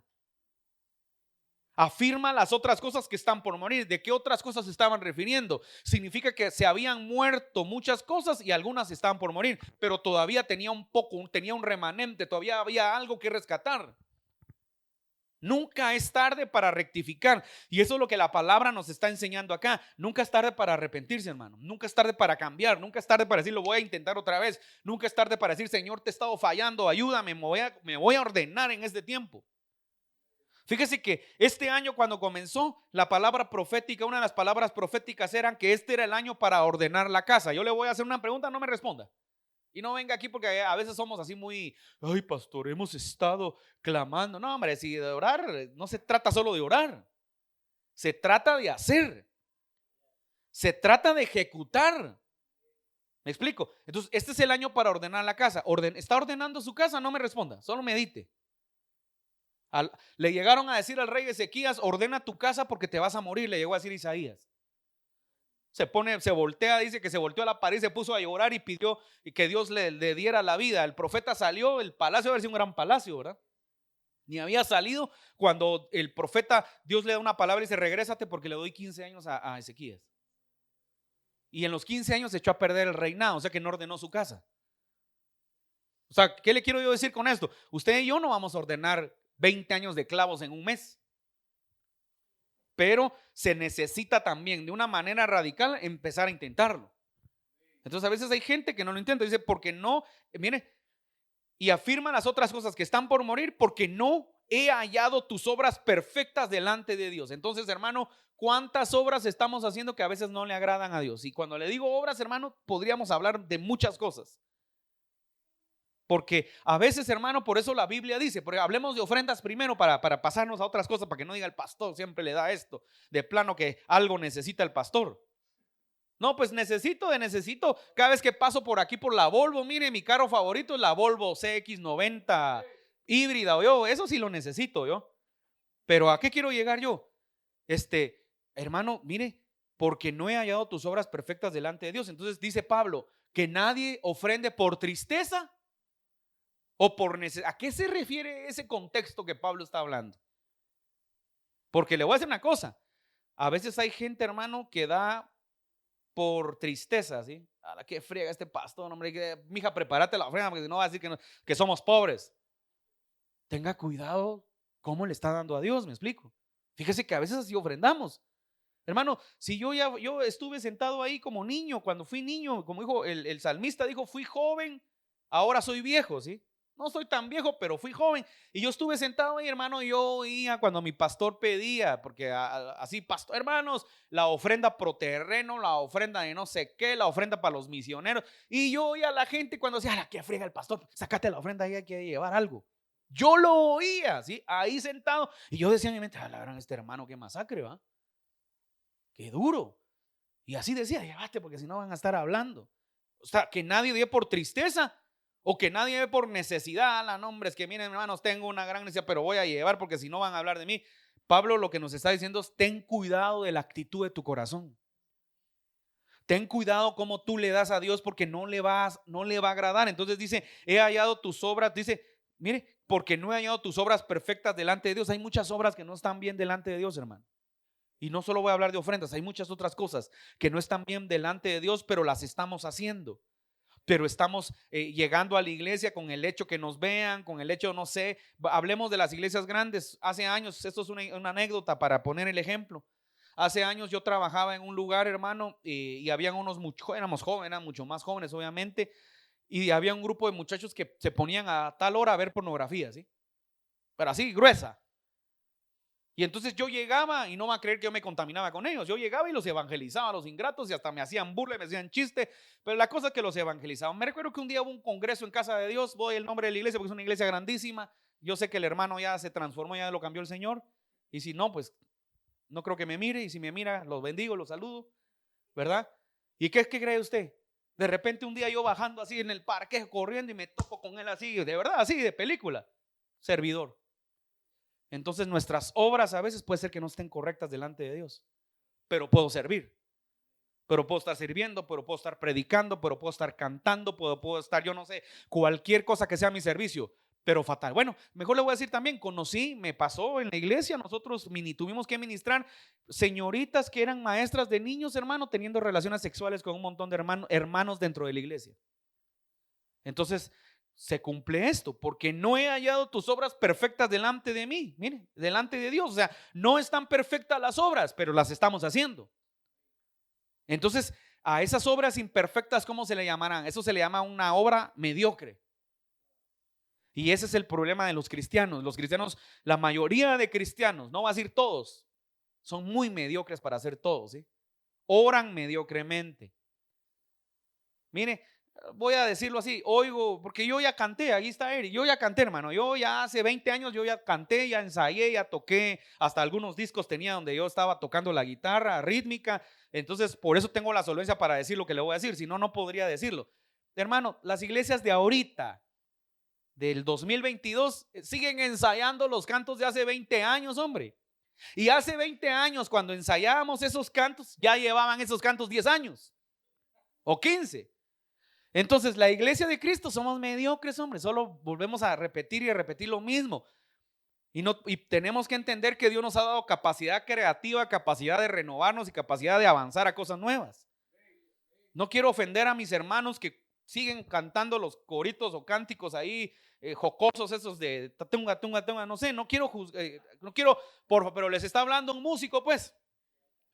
Afirma las otras cosas que están por morir. ¿De qué otras cosas se estaban refiriendo? Significa que se habían muerto muchas cosas y algunas estaban por morir, pero todavía tenía un remanente, todavía había algo que rescatar. Nunca es tarde para rectificar. Y eso es lo que la palabra nos está enseñando acá. Nunca es tarde para arrepentirse, hermano. Nunca es tarde para cambiar. Nunca es tarde para decir, lo voy a intentar otra vez. Nunca es tarde para decir, Señor, te he estado fallando, ayúdame, me voy a ordenar en este tiempo. Fíjese que este año, cuando comenzó la palabra profética, una de las palabras proféticas eran que este era el año para ordenar la casa. Yo le voy a hacer una pregunta, no me responda. Y no venga aquí porque a veces somos así muy, ay pastor, hemos estado clamando. No, hombre, si de orar, no se trata solo de orar, se trata de hacer. Se trata de ejecutar. ¿Me explico? Entonces, este es el año para ordenar la casa. ¿Está ordenando su casa? No me responda, solo medite. Le llegaron a decir al rey Ezequías: ordena tu casa porque te vas a morir, le llegó a decir Isaías. Se voltea, dice que se volteó a la pared, se puso a llorar y pidió que Dios le diera la vida. El profeta salió, el palacio había sido un gran palacio, ¿verdad? Ni había salido cuando el profeta, Dios le da una palabra y dice: regrésate porque le doy 15 años a Ezequías. Y en los 15 años se echó a perder el reinado, o sea que no ordenó su casa. O sea, ¿qué le quiero yo decir con esto? Usted y yo no vamos a ordenar 20 años de clavos en un mes. Pero se necesita también de una manera radical empezar a intentarlo. Entonces a veces hay gente que no lo intenta, dice: porque no, mire, y afirma las otras cosas que están por morir, porque no he hallado tus obras perfectas delante de Dios. Entonces, hermano, ¿cuántas obras estamos haciendo que a veces no le agradan a Dios? Y cuando le digo obras, hermano, podríamos hablar de muchas cosas. Porque a veces, hermano, por eso la Biblia dice, porque hablemos de ofrendas primero para pasarnos a otras cosas, para que no diga el pastor siempre le da esto, de plano que algo necesita el pastor. No, pues necesito, cada vez que paso por aquí por la Volvo, mire, mi carro favorito es la Volvo CX90 híbrida, eso sí lo necesito yo. Pero ¿a qué quiero llegar yo? Hermano, mire, porque no he hallado tus obras perfectas delante de Dios. Entonces dice Pablo, que nadie ofrende por tristeza o por necesidad. ¿A qué se refiere ese contexto que Pablo está hablando? Porque le voy a decir una cosa, a veces hay gente, hermano, que da por tristeza, ¿sí? A la que friega este pastor, hombre, mija, prepárate la ofrenda, porque si no va a decir que somos pobres. Tenga cuidado cómo le está dando a Dios, me explico. Fíjese que a veces así ofrendamos. Hermano, si yo estuve sentado ahí como niño, cuando fui niño, como dijo el salmista, dijo: fui joven, ahora soy viejo, ¿sí? No soy tan viejo, pero fui joven. Y yo estuve sentado ahí, hermano, y yo oía cuando mi pastor pedía, porque así, pastor, hermanos, la ofrenda pro terreno, la ofrenda de no sé qué, la ofrenda para los misioneros. Y yo oía a la gente cuando decía: ¿qué friega el pastor? Sácate la ofrenda, ahí hay que llevar algo. Yo lo oía, ¿sí? Ahí sentado. Y yo decía en mi mente: la verdad, este hermano, qué masacre, ¿va? Qué duro. Y así decía: llévate, porque si no van a estar hablando. O sea, que nadie dé por tristeza o que nadie dé por necesidad. No, hombre, es que miren, hermanos, tengo una gran necesidad, pero voy a llevar porque si no van a hablar de mí. Pablo lo que nos está diciendo es: ten cuidado de la actitud de tu corazón. Ten cuidado cómo tú le das a Dios, porque no le va a agradar. Entonces dice: he hallado tus obras, dice, mire, porque no he hallado tus obras perfectas delante de Dios. Hay muchas obras que no están bien delante de Dios, hermano. Y no solo voy a hablar de ofrendas, hay muchas otras cosas que no están bien delante de Dios, pero las estamos haciendo. Pero estamos llegando a la iglesia con el hecho que nos vean, con el hecho, no sé, hablemos de las iglesias grandes. Hace años, esto es una anécdota para poner el ejemplo. Hace años yo trabajaba en un lugar, hermano, y habían éramos jóvenes, eran mucho más jóvenes, obviamente, y había un grupo de muchachos que se ponían a tal hora a ver pornografía, ¿sí? Pero así, gruesa. Y entonces yo llegaba, y no va a creer que yo me contaminaba con ellos. Yo llegaba y los evangelizaba a los ingratos, y hasta me hacían burla, me hacían chiste. Pero la cosa es que los evangelizaban. Me recuerdo que un día hubo un congreso en Casa de Dios. Voy el nombre de la iglesia porque es una iglesia grandísima. Yo sé que el hermano ya se transformó, ya lo cambió el Señor. Y si no, pues no creo que me mire. Y si me mira, los bendigo, los saludo, ¿verdad? ¿Y qué cree usted? De repente un día yo bajando así en el parque, corriendo, y me topo con él así, de verdad, así de película. Servidor. Entonces nuestras obras a veces puede ser que no estén correctas delante de Dios, pero puedo servir, pero puedo estar sirviendo, pero puedo estar predicando, pero puedo estar cantando, puedo estar, yo no sé, cualquier cosa que sea mi servicio, pero fatal. Bueno, mejor le voy a decir también, me pasó en la iglesia, nosotros tuvimos que ministrar señoritas que eran maestras de niños, hermano, teniendo relaciones sexuales con un montón de hermanos dentro de la iglesia. Entonces se cumple esto, porque no he hallado tus obras perfectas delante de mí, mire, delante de Dios. O sea, no están perfectas las obras, pero las estamos haciendo. Entonces, a esas obras imperfectas, ¿cómo se le llamarán? Eso se le llama una obra mediocre. Y ese es el problema de los cristianos. Los cristianos, la mayoría de cristianos, no va a decir todos, son muy mediocres para hacer todo, ¿sí? Oran mediocremente. Mire, voy a decirlo así, oigo, porque yo ya canté, ahí está Eric, yo ya canté, hermano, yo ya hace 20 años yo ya canté, ya ensayé, ya toqué, hasta algunos discos tenía donde yo estaba tocando la guitarra rítmica, entonces por eso tengo la solvencia para decir lo que le voy a decir, si no, no podría decirlo. Hermano, las iglesias de ahorita, del 2022, siguen ensayando los cantos de hace 20 años, hombre. Y hace 20 años, cuando ensayábamos esos cantos, ya llevaban esos cantos 10 años o 15. Entonces, la iglesia de Cristo somos mediocres, hombre. Solo volvemos a repetir y a repetir lo mismo. Y tenemos que entender que Dios nos ha dado capacidad creativa, capacidad de renovarnos y capacidad de avanzar a cosas nuevas. No quiero ofender a mis hermanos que siguen cantando los coritos o cánticos ahí jocosos, esos de tunga, tunga, tunga, no sé, no quiero, pero les está hablando un músico, pues.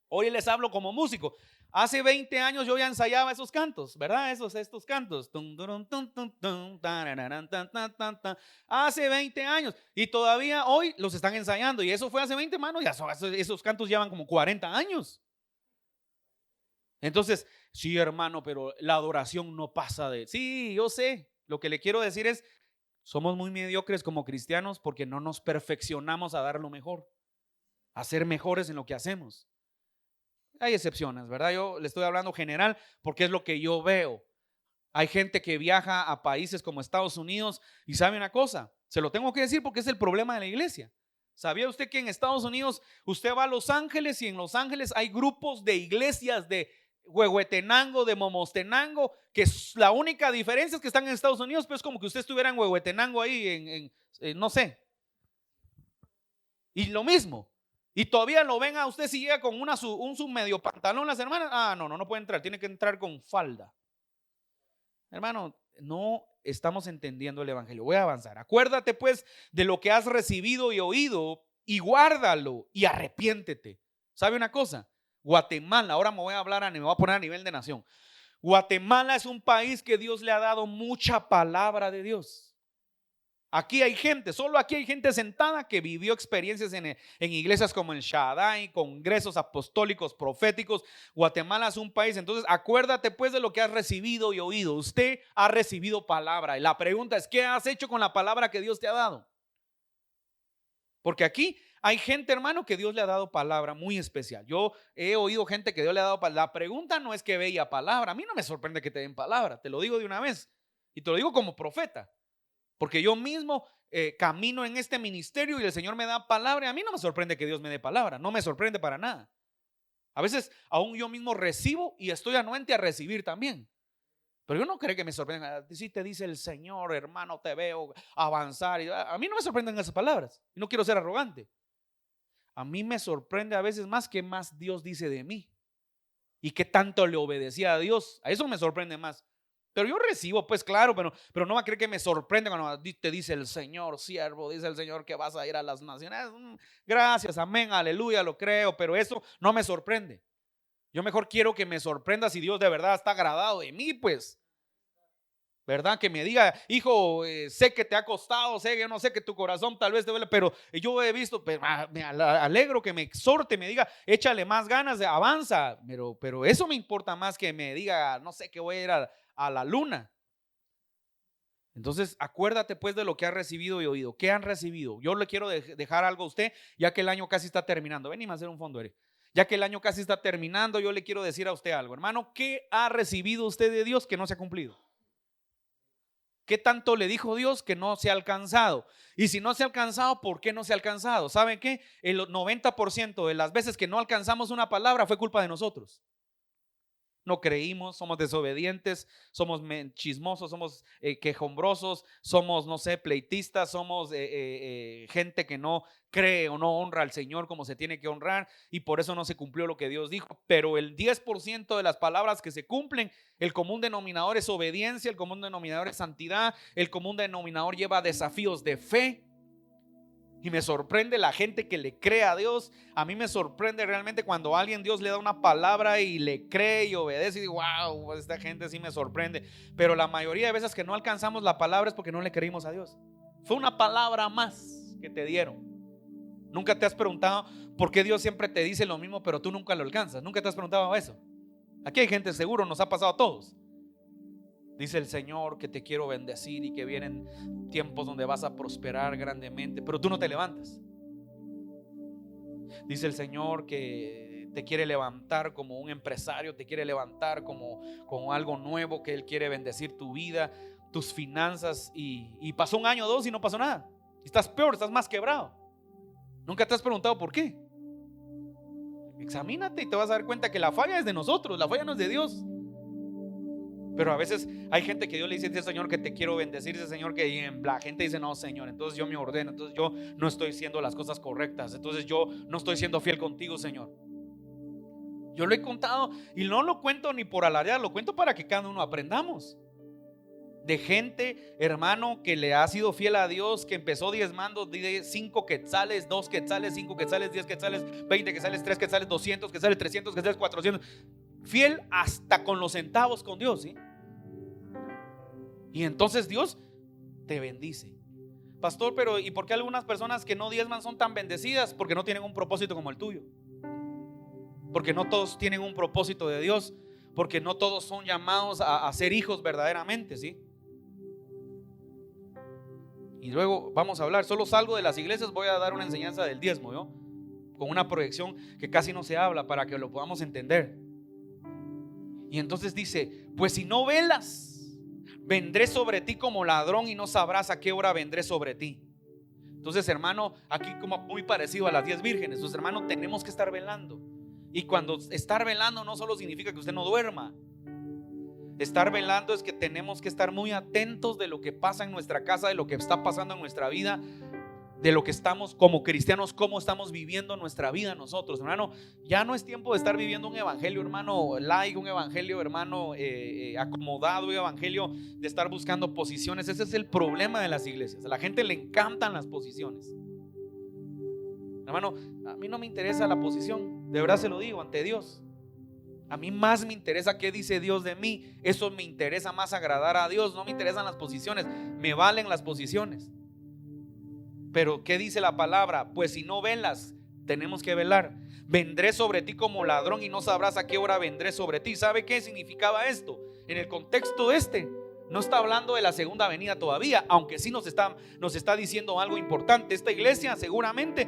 Hoy les hablo como músico. Hace 20 años yo ya ensayaba esos cantos, ¿verdad? Estos cantos. Hace 20 años. Y todavía hoy los están ensayando. Y eso fue hace 20, hermano. Ya esos cantos llevan como 40 años. Entonces, sí, hermano, pero la adoración no pasa de... Sí, yo sé. Lo que le quiero decir es, somos muy mediocres como cristianos porque no nos perfeccionamos a dar lo mejor, a ser mejores en lo que hacemos. Hay excepciones, ¿verdad? Yo le estoy hablando general porque es lo que yo veo. Hay gente que viaja a países como Estados Unidos y sabe una cosa, se lo tengo que decir porque es el problema de la iglesia. ¿Sabía usted que en Estados Unidos usted va a Los Ángeles y en Los Ángeles hay grupos de iglesias de Huehuetenango, de Momostenango, que la única diferencia es que están en Estados Unidos, pues como que usted estuviera en Huehuetenango ahí no sé. Y lo mismo. Y todavía lo ven a usted si llega con un medio pantalón las hermanas. No puede entrar, tiene que entrar con falda. Hermano, no estamos entendiendo el evangelio. Voy a avanzar. Acuérdate pues de lo que has recibido y oído y guárdalo y arrepiéntete. ¿Sabe una cosa? Guatemala, ahora me voy a poner a nivel de nación. Guatemala es un país que Dios le ha dado mucha palabra de Dios. Aquí hay gente, solo aquí hay gente sentada que vivió experiencias en iglesias como el Shaddai, congresos apostólicos, proféticos. Guatemala es un país, entonces acuérdate pues de lo que has recibido y oído. Usted ha recibido palabra y la pregunta es, ¿qué has hecho con la palabra que Dios te ha dado? Porque aquí hay gente, hermano, que Dios le ha dado palabra muy especial. Yo he oído gente que Dios le ha dado palabra. La pregunta no es que veía palabra. A mí no me sorprende que te den palabra, te lo digo de una vez. Y te lo digo como profeta. Porque yo mismo camino en este ministerio y el Señor me da palabra. A mí no me sorprende que Dios me dé palabra. No me sorprende para nada. A veces aún yo mismo recibo y estoy anuente a recibir también. Pero yo no creo que me sorprenda. Si te dice el Señor, hermano, te veo avanzar. A mí no me sorprenden esas palabras. Y no quiero ser arrogante. A mí me sorprende a veces más que más Dios dice de mí. Y qué tanto le obedecía a Dios. A eso me sorprende más. Pero yo recibo, pues claro, pero no va a creer que me sorprende cuando te dice el Señor, siervo, dice el Señor que vas a ir a las naciones. Gracias, amén, aleluya, lo creo, pero eso no me sorprende. Yo mejor quiero que me sorprenda si Dios de verdad está agradado de mí, pues. ¿Verdad? Que me diga, hijo, sé que te ha costado, sé que no sé que tu corazón tal vez te duele, pero yo he visto, me alegro que me exhorte, me diga, échale más ganas, avanza, pero eso me importa más que me diga, no sé, que voy a ir a la luna. Entonces, acuérdate pues de lo que has recibido y oído. ¿Qué han recibido? Yo le quiero dejar algo a usted, ya que el año casi está terminando. Venime a hacer un fondo, Eric. Ya que el año casi está terminando, yo le quiero decir a usted algo, hermano. ¿Qué ha recibido usted de Dios que no se ha cumplido? ¿Qué tanto le dijo Dios que no se ha alcanzado? Y si no se ha alcanzado, ¿por qué no se ha alcanzado? ¿Saben qué? El 90% de las veces que no alcanzamos una palabra fue culpa de nosotros. No creímos, somos desobedientes, somos chismosos, somos quejumbrosos, somos, no sé, pleitistas, somos gente que no cree o no honra al Señor como se tiene que honrar y por eso no se cumplió lo que Dios dijo. Pero el 10% de las palabras que se cumplen, el común denominador es obediencia, el común denominador es santidad, el común denominador lleva desafíos de fe. Y me sorprende la gente que le cree a Dios. A mí me sorprende realmente cuando alguien Dios le da una palabra y le cree y obedece y digo, wow, esta gente sí me sorprende. Pero la mayoría de veces que no alcanzamos la palabra es porque no le creímos a Dios. Fue una palabra más que te dieron. Nunca te has preguntado por qué Dios siempre te dice lo mismo pero tú nunca lo alcanzas. Nunca te has preguntado eso. Aquí hay gente, seguro nos ha pasado a todos. Dice el Señor que te quiero bendecir y que vienen tiempos donde vas a prosperar grandemente, pero tú no te levantas. Dice el Señor que te quiere levantar como un empresario, te quiere levantar como algo nuevo, que Él quiere bendecir tu vida, tus finanzas, y pasó un año o dos y no pasó nada. Estás peor, estás más quebrado. ¿Nunca te has preguntado por qué? Examínate y te vas a dar cuenta que la falla es de nosotros, la falla no es de Dios. Pero a veces hay gente que Dios le dice: Señor, que te quiero bendecir. Dice Señor, que la gente dice: no, Señor, entonces yo me ordeno, entonces yo no estoy haciendo las cosas correctas, entonces yo no estoy siendo fiel contigo, Señor. Yo lo he contado y no lo cuento ni por alardear, lo cuento para que cada uno aprendamos. De gente, hermano, que le ha sido fiel a Dios, que empezó diezmando 5 quetzales, 2 quetzales, 5 quetzales, 10 quetzales, 20 quetzales, 3 quetzales, 200 quetzales, 300 quetzales, 400. Fiel hasta con los centavos con Dios, ¿sí? Y entonces Dios te bendice. Pastor, pero ¿y por qué algunas personas que no diezman son tan bendecidas? Porque no tienen un propósito como el tuyo. Porque no todos tienen un propósito de Dios. Porque no todos son llamados a ser hijos verdaderamente, ¿sí? Y luego vamos a hablar. Solo salgo de las iglesias, voy a dar una enseñanza del diezmo, ¿no? Con una proyección que casi no se habla, para que lo podamos entender. Y entonces dice: pues si no velas, vendré sobre ti como ladrón y no sabrás a qué hora vendré sobre ti. Entonces, hermano, aquí como muy parecido a las 10 vírgenes. Entonces, hermano, tenemos que estar velando. Y cuando estar velando no solo significa que usted no duerma. Estar velando es que tenemos que estar muy atentos de lo que pasa en nuestra casa, de lo que está pasando en nuestra vida, de lo que estamos como cristianos, cómo estamos viviendo nuestra vida nosotros, hermano. Ya no es tiempo de estar viviendo un evangelio, hermano, like, un evangelio, hermano, acomodado, un evangelio de estar buscando posiciones. Ese es el problema de las iglesias. A la gente le encantan las posiciones. Hermano, a mí no me interesa la posición, de verdad se lo digo ante Dios. A mí más me interesa qué dice Dios de mí. Eso me interesa más, agradar a Dios. No me interesan las posiciones, me valen las posiciones. Pero ¿qué dice la palabra? Pues si no velas, tenemos que velar. Vendré sobre ti como ladrón y no sabrás a qué hora vendré sobre ti. ¿Sabe qué significaba esto? En el contexto no está hablando de la segunda venida todavía, aunque sí nos está diciendo algo importante. Esta iglesia seguramente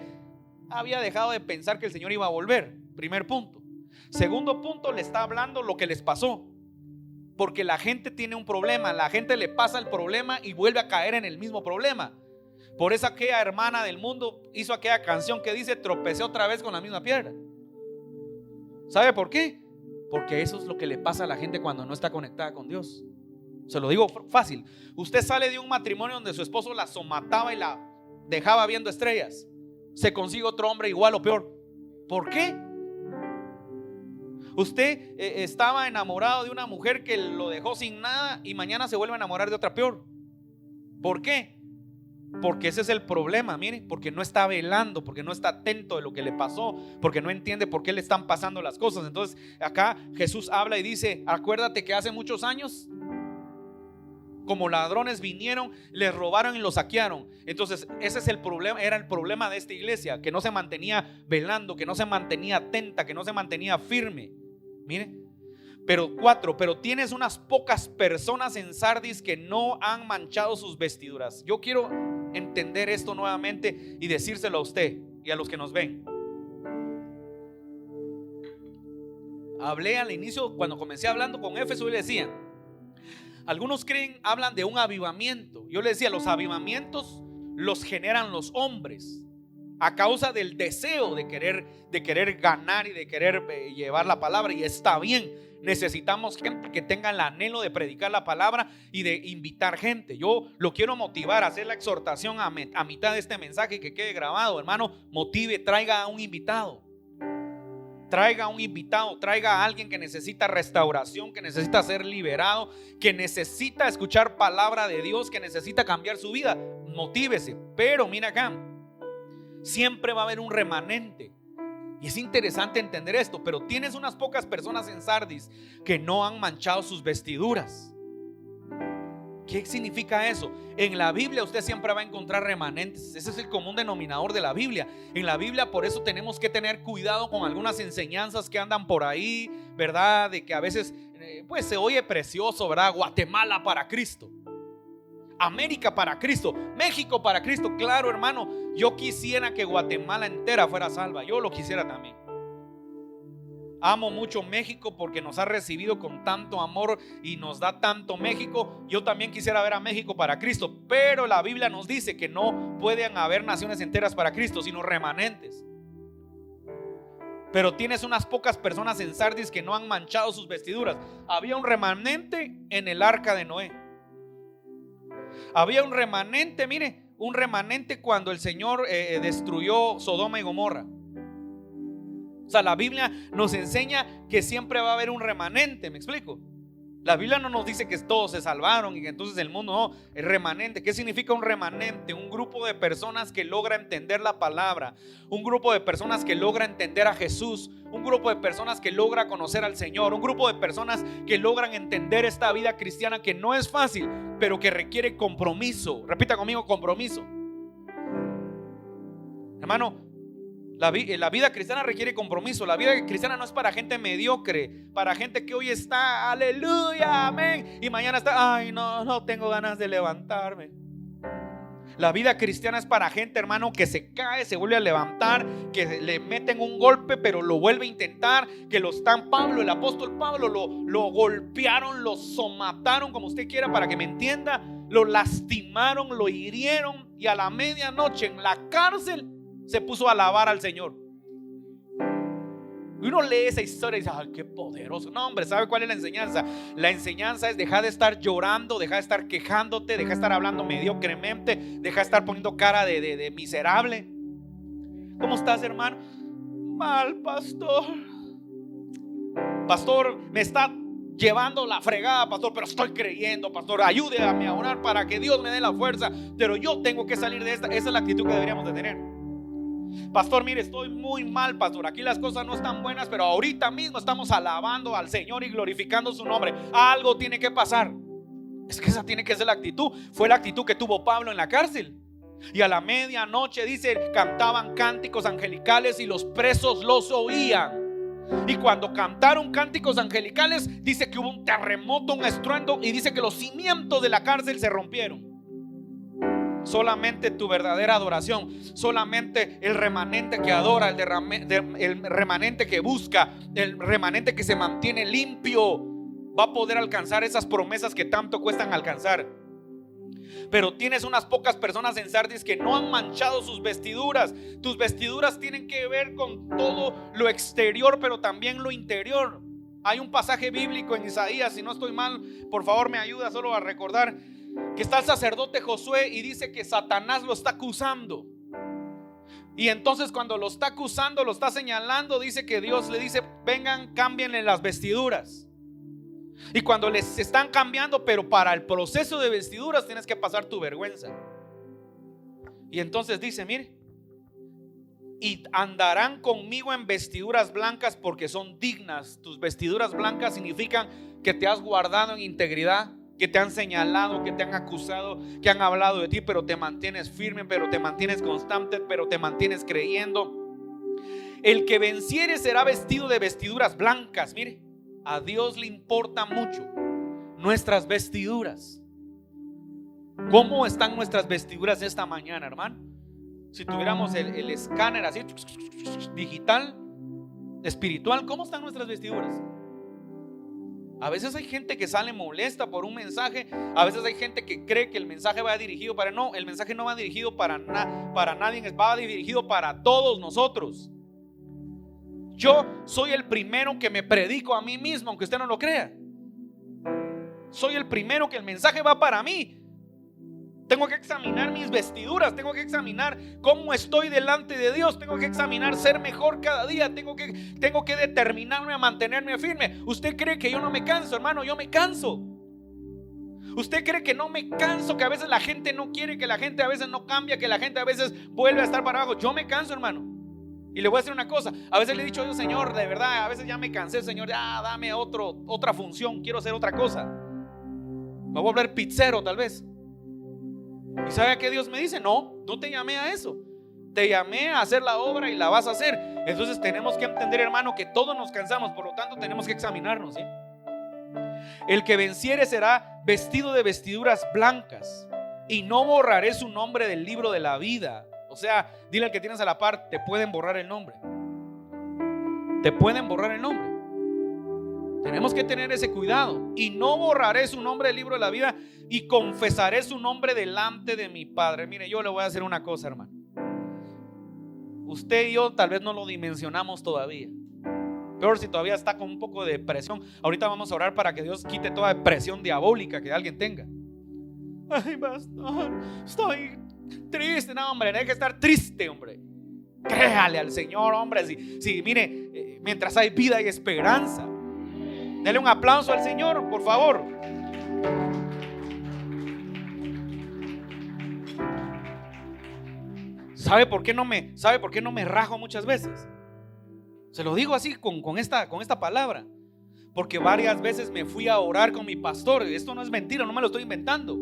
había dejado de pensar que el Señor iba a volver. Primer punto. Segundo punto, le está hablando lo que les pasó. Porque la gente tiene un problema, la gente le pasa el problema y vuelve a caer en el mismo problema. Por eso aquella hermana del mundo hizo aquella canción que dice: tropecé otra vez con la misma piedra. ¿Sabe por qué? Porque eso es lo que le pasa a la gente cuando no está conectada con Dios. Se lo digo fácil. Usted sale de un matrimonio donde su esposo la somataba y la dejaba viendo estrellas. Se consigue otro hombre igual o peor. ¿Por qué? Usted estaba enamorado de una mujer que lo dejó sin nada y mañana se vuelve a enamorar de otra peor. ¿Por qué? Porque ese es el problema, mire, porque no está velando, porque no está atento de lo que le pasó, porque no entiende por qué le están pasando las cosas. Entonces acá Jesús habla y dice: acuérdate que hace muchos años, como ladrones vinieron, les robaron y los saquearon. Entonces ese es el problema, era el problema de esta iglesia, que no se mantenía velando, que no se mantenía atenta, que no se mantenía firme. Mire, pero tienes unas pocas personas en Sardis que no han manchado sus vestiduras. Yo quiero entender esto nuevamente y decírselo a usted y a los que nos ven. Hablé al inicio, cuando comencé hablando con Éfeso, y le decía: algunos hablan de un avivamiento. Yo le decía: los avivamientos los generan los hombres a causa del deseo de querer ganar y de querer llevar la palabra, y está bien. Necesitamos gente que tenga el anhelo de predicar la palabra y de invitar gente. Yo lo quiero motivar a hacer la exhortación a mitad de este mensaje, que quede grabado, hermano. Motive, traiga a un invitado. Traiga a un invitado, traiga a alguien que necesita restauración, que necesita ser liberado, que necesita escuchar palabra de Dios, que necesita cambiar su vida. Motívese. Pero mira acá, siempre va a haber un remanente. Y es interesante entender esto. Pero tienes unas pocas personas en Sardis que no han manchado sus vestiduras. ¿Qué significa eso? En la Biblia usted siempre va a encontrar remanentes. Ese es el común denominador de la Biblia. En la Biblia, por eso tenemos que tener cuidado con algunas enseñanzas que andan por ahí, ¿verdad? De que a veces pues se oye precioso, ¿verdad? Guatemala para Cristo, América para Cristo, México para Cristo. Claro, hermano, yo quisiera que Guatemala entera fuera salva. Yo lo quisiera también. Amo mucho México porque nos ha recibido con tanto amor y nos da tanto México. Yo también quisiera ver a México para Cristo, pero la Biblia nos dice que no pueden haber naciones enteras para Cristo, sino remanentes. Pero tienes unas pocas personas en Sardis que no han manchado sus vestiduras. Había un remanente en el arca de Noé. Había un remanente, mire, un remanente cuando el Señor destruyó Sodoma y Gomorra. O sea, la Biblia nos enseña que siempre va a haber un remanente, ¿me explico? La Biblia no nos dice que todos se salvaron y que entonces el mundo no, es remanente. ¿Qué significa un remanente? Un grupo de personas que logra entender la palabra, un grupo de personas que logra entender a Jesús, un grupo de personas que logra conocer al Señor, un grupo de personas que logran entender esta vida cristiana que no es fácil, pero que requiere compromiso. Repita conmigo, compromiso. Hermano, la vida cristiana requiere compromiso. La vida cristiana no es para gente mediocre, para gente que hoy está, aleluya, amén, y mañana está, ay, no tengo ganas de levantarme. La vida cristiana es para gente, hermano, que se cae, se vuelve a levantar, que le meten un golpe, pero lo vuelve a intentar, que el apóstol Pablo lo golpearon, lo somataron, como usted quiera, para que me entienda, lo lastimaron, lo hirieron, y a la medianoche en la cárcel se puso a alabar al Señor. Y uno lee esa historia y dice, ay, qué poderoso. No, hombre, ¿sabe cuál es la enseñanza? La enseñanza es dejar de estar llorando, dejar de estar quejándote, dejar de estar hablando mediocremente, dejar de estar poniendo cara de miserable. ¿Cómo estás, hermano? Mal, pastor. Pastor, me está llevando la fregada, pastor, pero estoy creyendo, pastor, ayúdame a orar para que Dios me dé la fuerza, pero yo tengo que salir de esta. Esa es la actitud que deberíamos de tener. Pastor, mire, estoy muy mal, pastor, aquí las cosas no están buenas, pero ahorita mismo estamos alabando al Señor y glorificando su nombre. Algo tiene que pasar. Es que esa tiene que ser la actitud. Fue la actitud que tuvo Pablo en la cárcel. Y a la medianoche, dice, cantaban cánticos angelicales y los presos los oían. Y cuando cantaron cánticos angelicales, dice que hubo un terremoto, un estruendo, y dice que los cimientos de la cárcel se rompieron. Solamente tu verdadera adoración, solamente el remanente que adora, el remanente que busca, el remanente que se mantiene limpio, va a poder alcanzar esas promesas que tanto cuestan alcanzar. Pero tienes unas pocas personas en Sardis que no han manchado sus vestiduras. Tus vestiduras tienen que ver con todo lo exterior, pero también lo interior. Hay un pasaje bíblico en Isaías, si no estoy mal, por favor me ayuda solo a recordar, que está el sacerdote Josué y dice que Satanás lo está acusando. Y entonces cuando lo está acusando, lo está señalando, dice que Dios le dice, vengan, cámbienle las vestiduras. Y cuando les están cambiando, pero para el proceso de vestiduras tienes que pasar tu vergüenza. Y entonces dice, mire, y andarán conmigo en vestiduras blancas porque son dignas. Tus vestiduras blancas significan que te has guardado en integridad, que te han señalado, que te han acusado, que han hablado de ti, pero te mantienes firme, pero te mantienes constante, pero te mantienes creyendo. El que venciere será vestido de vestiduras blancas. Mire, a Dios le importa mucho nuestras vestiduras. ¿Cómo están nuestras vestiduras esta mañana, hermano? Si tuviéramos el escáner así digital, espiritual, ¿cómo están nuestras vestiduras? A veces hay gente que sale molesta por un mensaje. A veces hay gente que cree que el mensaje va dirigido para... No, el mensaje no va dirigido para nadie, va dirigido para todos nosotros. Yo soy el primero que me predico a mí mismo, aunque usted no lo crea. Soy el primero que el mensaje va para mí. Tengo que examinar mis vestiduras, tengo que examinar cómo estoy delante de Dios, tengo que examinar ser mejor cada día, tengo que determinarme a mantenerme firme. ¿Usted cree que yo no me canso, hermano? Yo me canso. ¿Usted cree que no me canso? Que a veces la gente no quiere, que la gente a veces no cambia, que la gente a veces vuelve a estar para abajo. Yo me canso, hermano. Y le voy a decir una cosa, a veces le he dicho yo, Señor, de verdad, a veces ya me cansé, Señor, ya dame otra función, quiero hacer otra cosa. Me voy a volver pizzero tal vez. ¿Y sabe qué Dios me dice? No, no te llamé a eso. Te llamé a hacer la obra y la vas a hacer. Entonces tenemos que entender, hermano, que todos nos cansamos. Por lo tanto tenemos que examinarnos, ¿sí? El que venciere será vestido de vestiduras blancas, y no borraré su nombre del libro de la vida. O sea, dile al que tienes a la par: te pueden borrar el nombre. Te pueden borrar el nombre. Tenemos que tener ese cuidado. Y no borraré su nombre del libro de la vida, y confesaré su nombre delante de mi Padre. Mire, yo le voy a hacer una cosa, hermano. Usted y yo tal vez no lo dimensionamos todavía. Peor si todavía está con un poco de depresión. Ahorita vamos a orar para que Dios quite toda depresión diabólica que alguien tenga. Ay, pastor, estoy triste. No, hombre, no hay que estar triste, hombre. Créale al Señor, hombre. Si mire, mientras hay vida hay esperanza. Dele un aplauso al Señor, por favor. ¿Sabe por qué no me rajo muchas veces? Se lo digo así con esta palabra. Porque varias veces me fui a orar con mi pastor. Esto no es mentira, no me lo estoy inventando.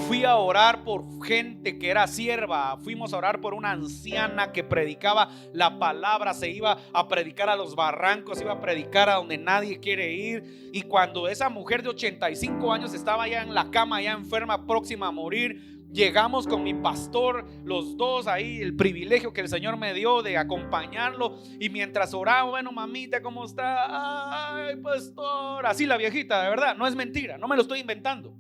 Fui a orar por gente que era sierva. Fuimos a orar por una anciana que predicaba la palabra. Se iba a predicar a los barrancos, iba a predicar a donde nadie quiere ir. Y cuando esa mujer de 85 años estaba ya en la cama, ya enferma, próxima a morir, llegamos con mi pastor, los dos ahí, el privilegio que el Señor me dio de acompañarlo. Y mientras oraba: bueno, mamita, ¿cómo está? Ay, pastor. Así la viejita, de verdad, no es mentira, no me lo estoy inventando.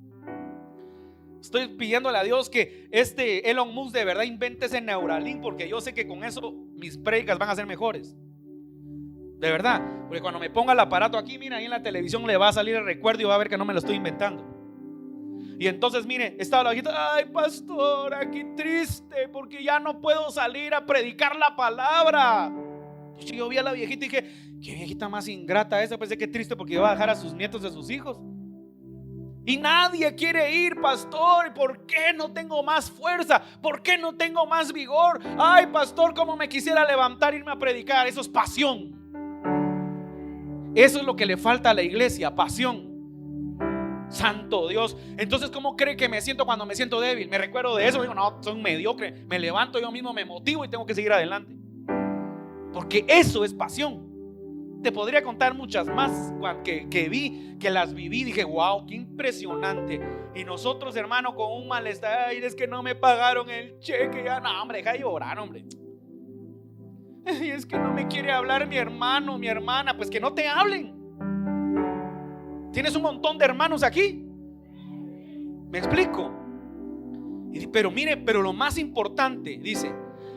Estoy pidiéndole a Dios que Elon Musk de verdad invente ese Neuralink, porque yo sé que con eso mis prédicas van a ser mejores. De verdad, porque cuando me ponga el aparato aquí, mira, ahí en la televisión le va a salir el recuerdo y va a ver que no me lo estoy inventando. Y entonces, mire, estaba la viejita: ay, pastor, aquí triste porque ya no puedo salir a predicar la palabra. Pues yo vi a la viejita y dije: qué viejita más ingrata esa. Pensé que triste porque iba a dejar a sus nietos y a sus hijos. Y nadie quiere ir, pastor. ¿Por qué no tengo más fuerza? ¿Por qué no tengo más vigor? Ay, pastor, cómo me quisiera levantar e irme a predicar. Eso es pasión. Eso es lo que le falta a la iglesia, pasión. Santo Dios. Entonces, ¿cómo cree que me siento cuando me siento débil? Me recuerdo de eso, digo: no, soy mediocre. Me levanto yo mismo, me motivo y tengo que seguir adelante. Porque eso es pasión. Te podría contar muchas más que vi, que las viví. Dije: wow, qué impresionante. Y nosotros, hermano, con un malestar: ay, es que no me pagaron el cheque. Ya, no, hombre, deja de llorar, hombre. Ay, es que no me quiere hablar mi hermano, mi hermana. Pues que no te hablen. Tienes un montón de hermanos aquí. ¿Me explico? Pero mire, pero lo más importante, dice: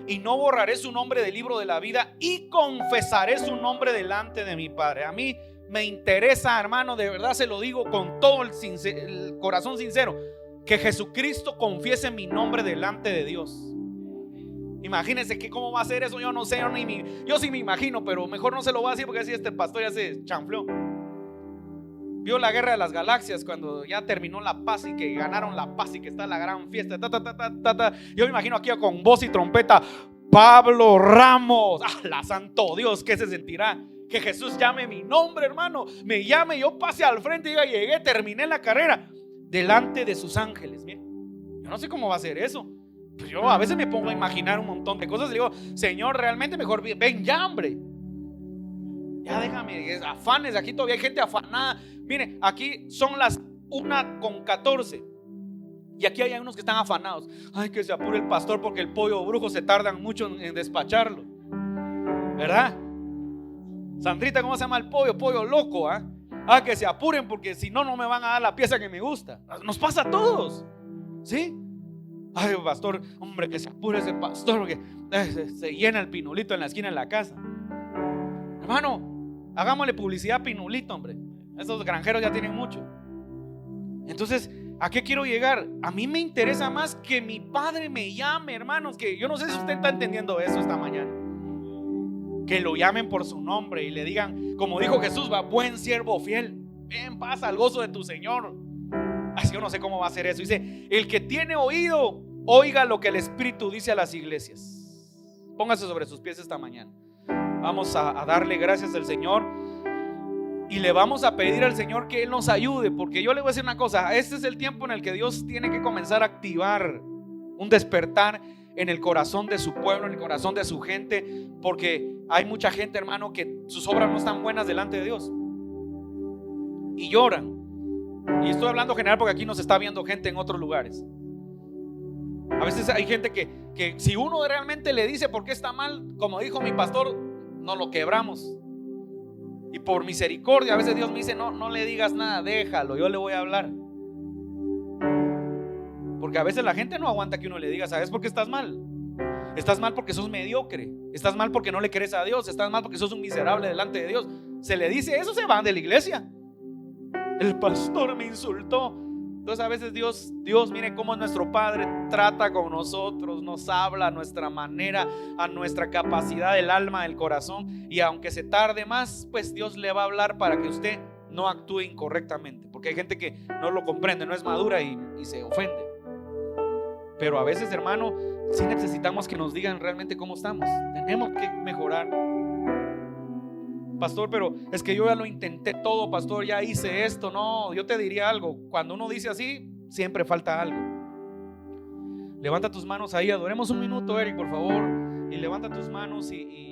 y no borraré su nombre del libro de la vida, y confesaré su nombre delante de mi Padre. A mí me interesa, hermano, de verdad se lo digo con todo el corazón sincero, que Jesucristo confiese mi nombre delante de Dios. Imagínense que cómo va a ser eso. Yo no sé, yo sí me imagino, pero mejor no se lo voy a decir, porque así este pastor ya se chanfleó. Vio la guerra de las galaxias cuando ya terminó la paz y que ganaron la paz y que está la gran fiesta. Yo me imagino aquí con voz y trompeta: Pablo Ramos. ¡La santo Dios! ¿Qué se sentirá? Que Jesús llame mi nombre, hermano. Me llame, yo pase al frente y diga: llegué, terminé la carrera delante de sus ángeles. Mira, yo no sé cómo va a ser eso. Pues yo a veces me pongo a imaginar un montón de cosas y digo: Señor, realmente mejor ven ya, hombre. Ya déjame, afanes, aquí todavía hay gente afanada. Mire, aquí son las 1:14 y aquí hay unos que están afanados. Ay, que se apure el pastor porque el pollo brujo se tardan mucho en despacharlo, ¿verdad? Sandrita, ¿cómo se llama el pollo? Pollo loco, ¿ah? Que se apuren porque si no, no me van a dar la pieza que me gusta. Nos pasa a todos, ¿sí? Ay, pastor, hombre, que se apure ese pastor porque se llena el pinulito en la esquina de la casa. Hermano, hagámosle publicidad a Pinulito, hombre. Esos granjeros ya tienen mucho. Entonces, ¿a qué quiero llegar? A mí me interesa más que mi Padre me llame, hermanos. Que yo no sé si usted está entendiendo eso esta mañana. Que lo llamen por su nombre y le digan, como dijo Jesús: va, buen siervo fiel, ven, pasa al gozo de tu Señor. Así yo no sé cómo va a ser eso. Dice: el que tiene oído, oiga lo que el Espíritu dice a las iglesias. Póngase sobre sus pies esta mañana. Vamos a darle gracias al Señor. Y le vamos a pedir al Señor que Él nos ayude, porque yo le voy a decir una cosa, este es el tiempo en el que Dios tiene que comenzar a activar un despertar en el corazón de su pueblo, en el corazón de su gente, porque hay mucha gente, hermano, que sus obras no están buenas delante de Dios y lloran. Y estoy hablando general porque aquí nos está viendo gente en otros lugares. A veces hay gente que si uno realmente le dice por qué está mal, como dijo mi pastor, nos lo quebramos. Y por misericordia, a veces Dios me dice, no le digas nada, déjalo, yo le voy a hablar. Porque a veces la gente no aguanta que uno le diga, ¿sabes por qué estás mal? Estás mal porque sos mediocre, estás mal porque no le crees a Dios, estás mal porque sos un miserable delante de Dios. Se le dice eso, se van de la iglesia. El pastor me insultó. Entonces a veces Dios, mire cómo nuestro Padre trata con nosotros, nos habla a nuestra manera, a nuestra capacidad del alma, del corazón. Y aunque se tarde más, pues Dios le va a hablar para que usted no actúe incorrectamente. Porque hay gente que no lo comprende, no es madura y se ofende. Pero a veces, hermano, sí necesitamos que nos digan realmente cómo estamos. Tenemos que mejorar. Pastor, pero es que yo ya lo intenté todo, pastor, ya hice esto. No, yo te diría algo, cuando uno dice así, siempre falta algo. Levanta tus manos ahí, adoremos un minuto, Eric, por favor. Y levanta tus manos y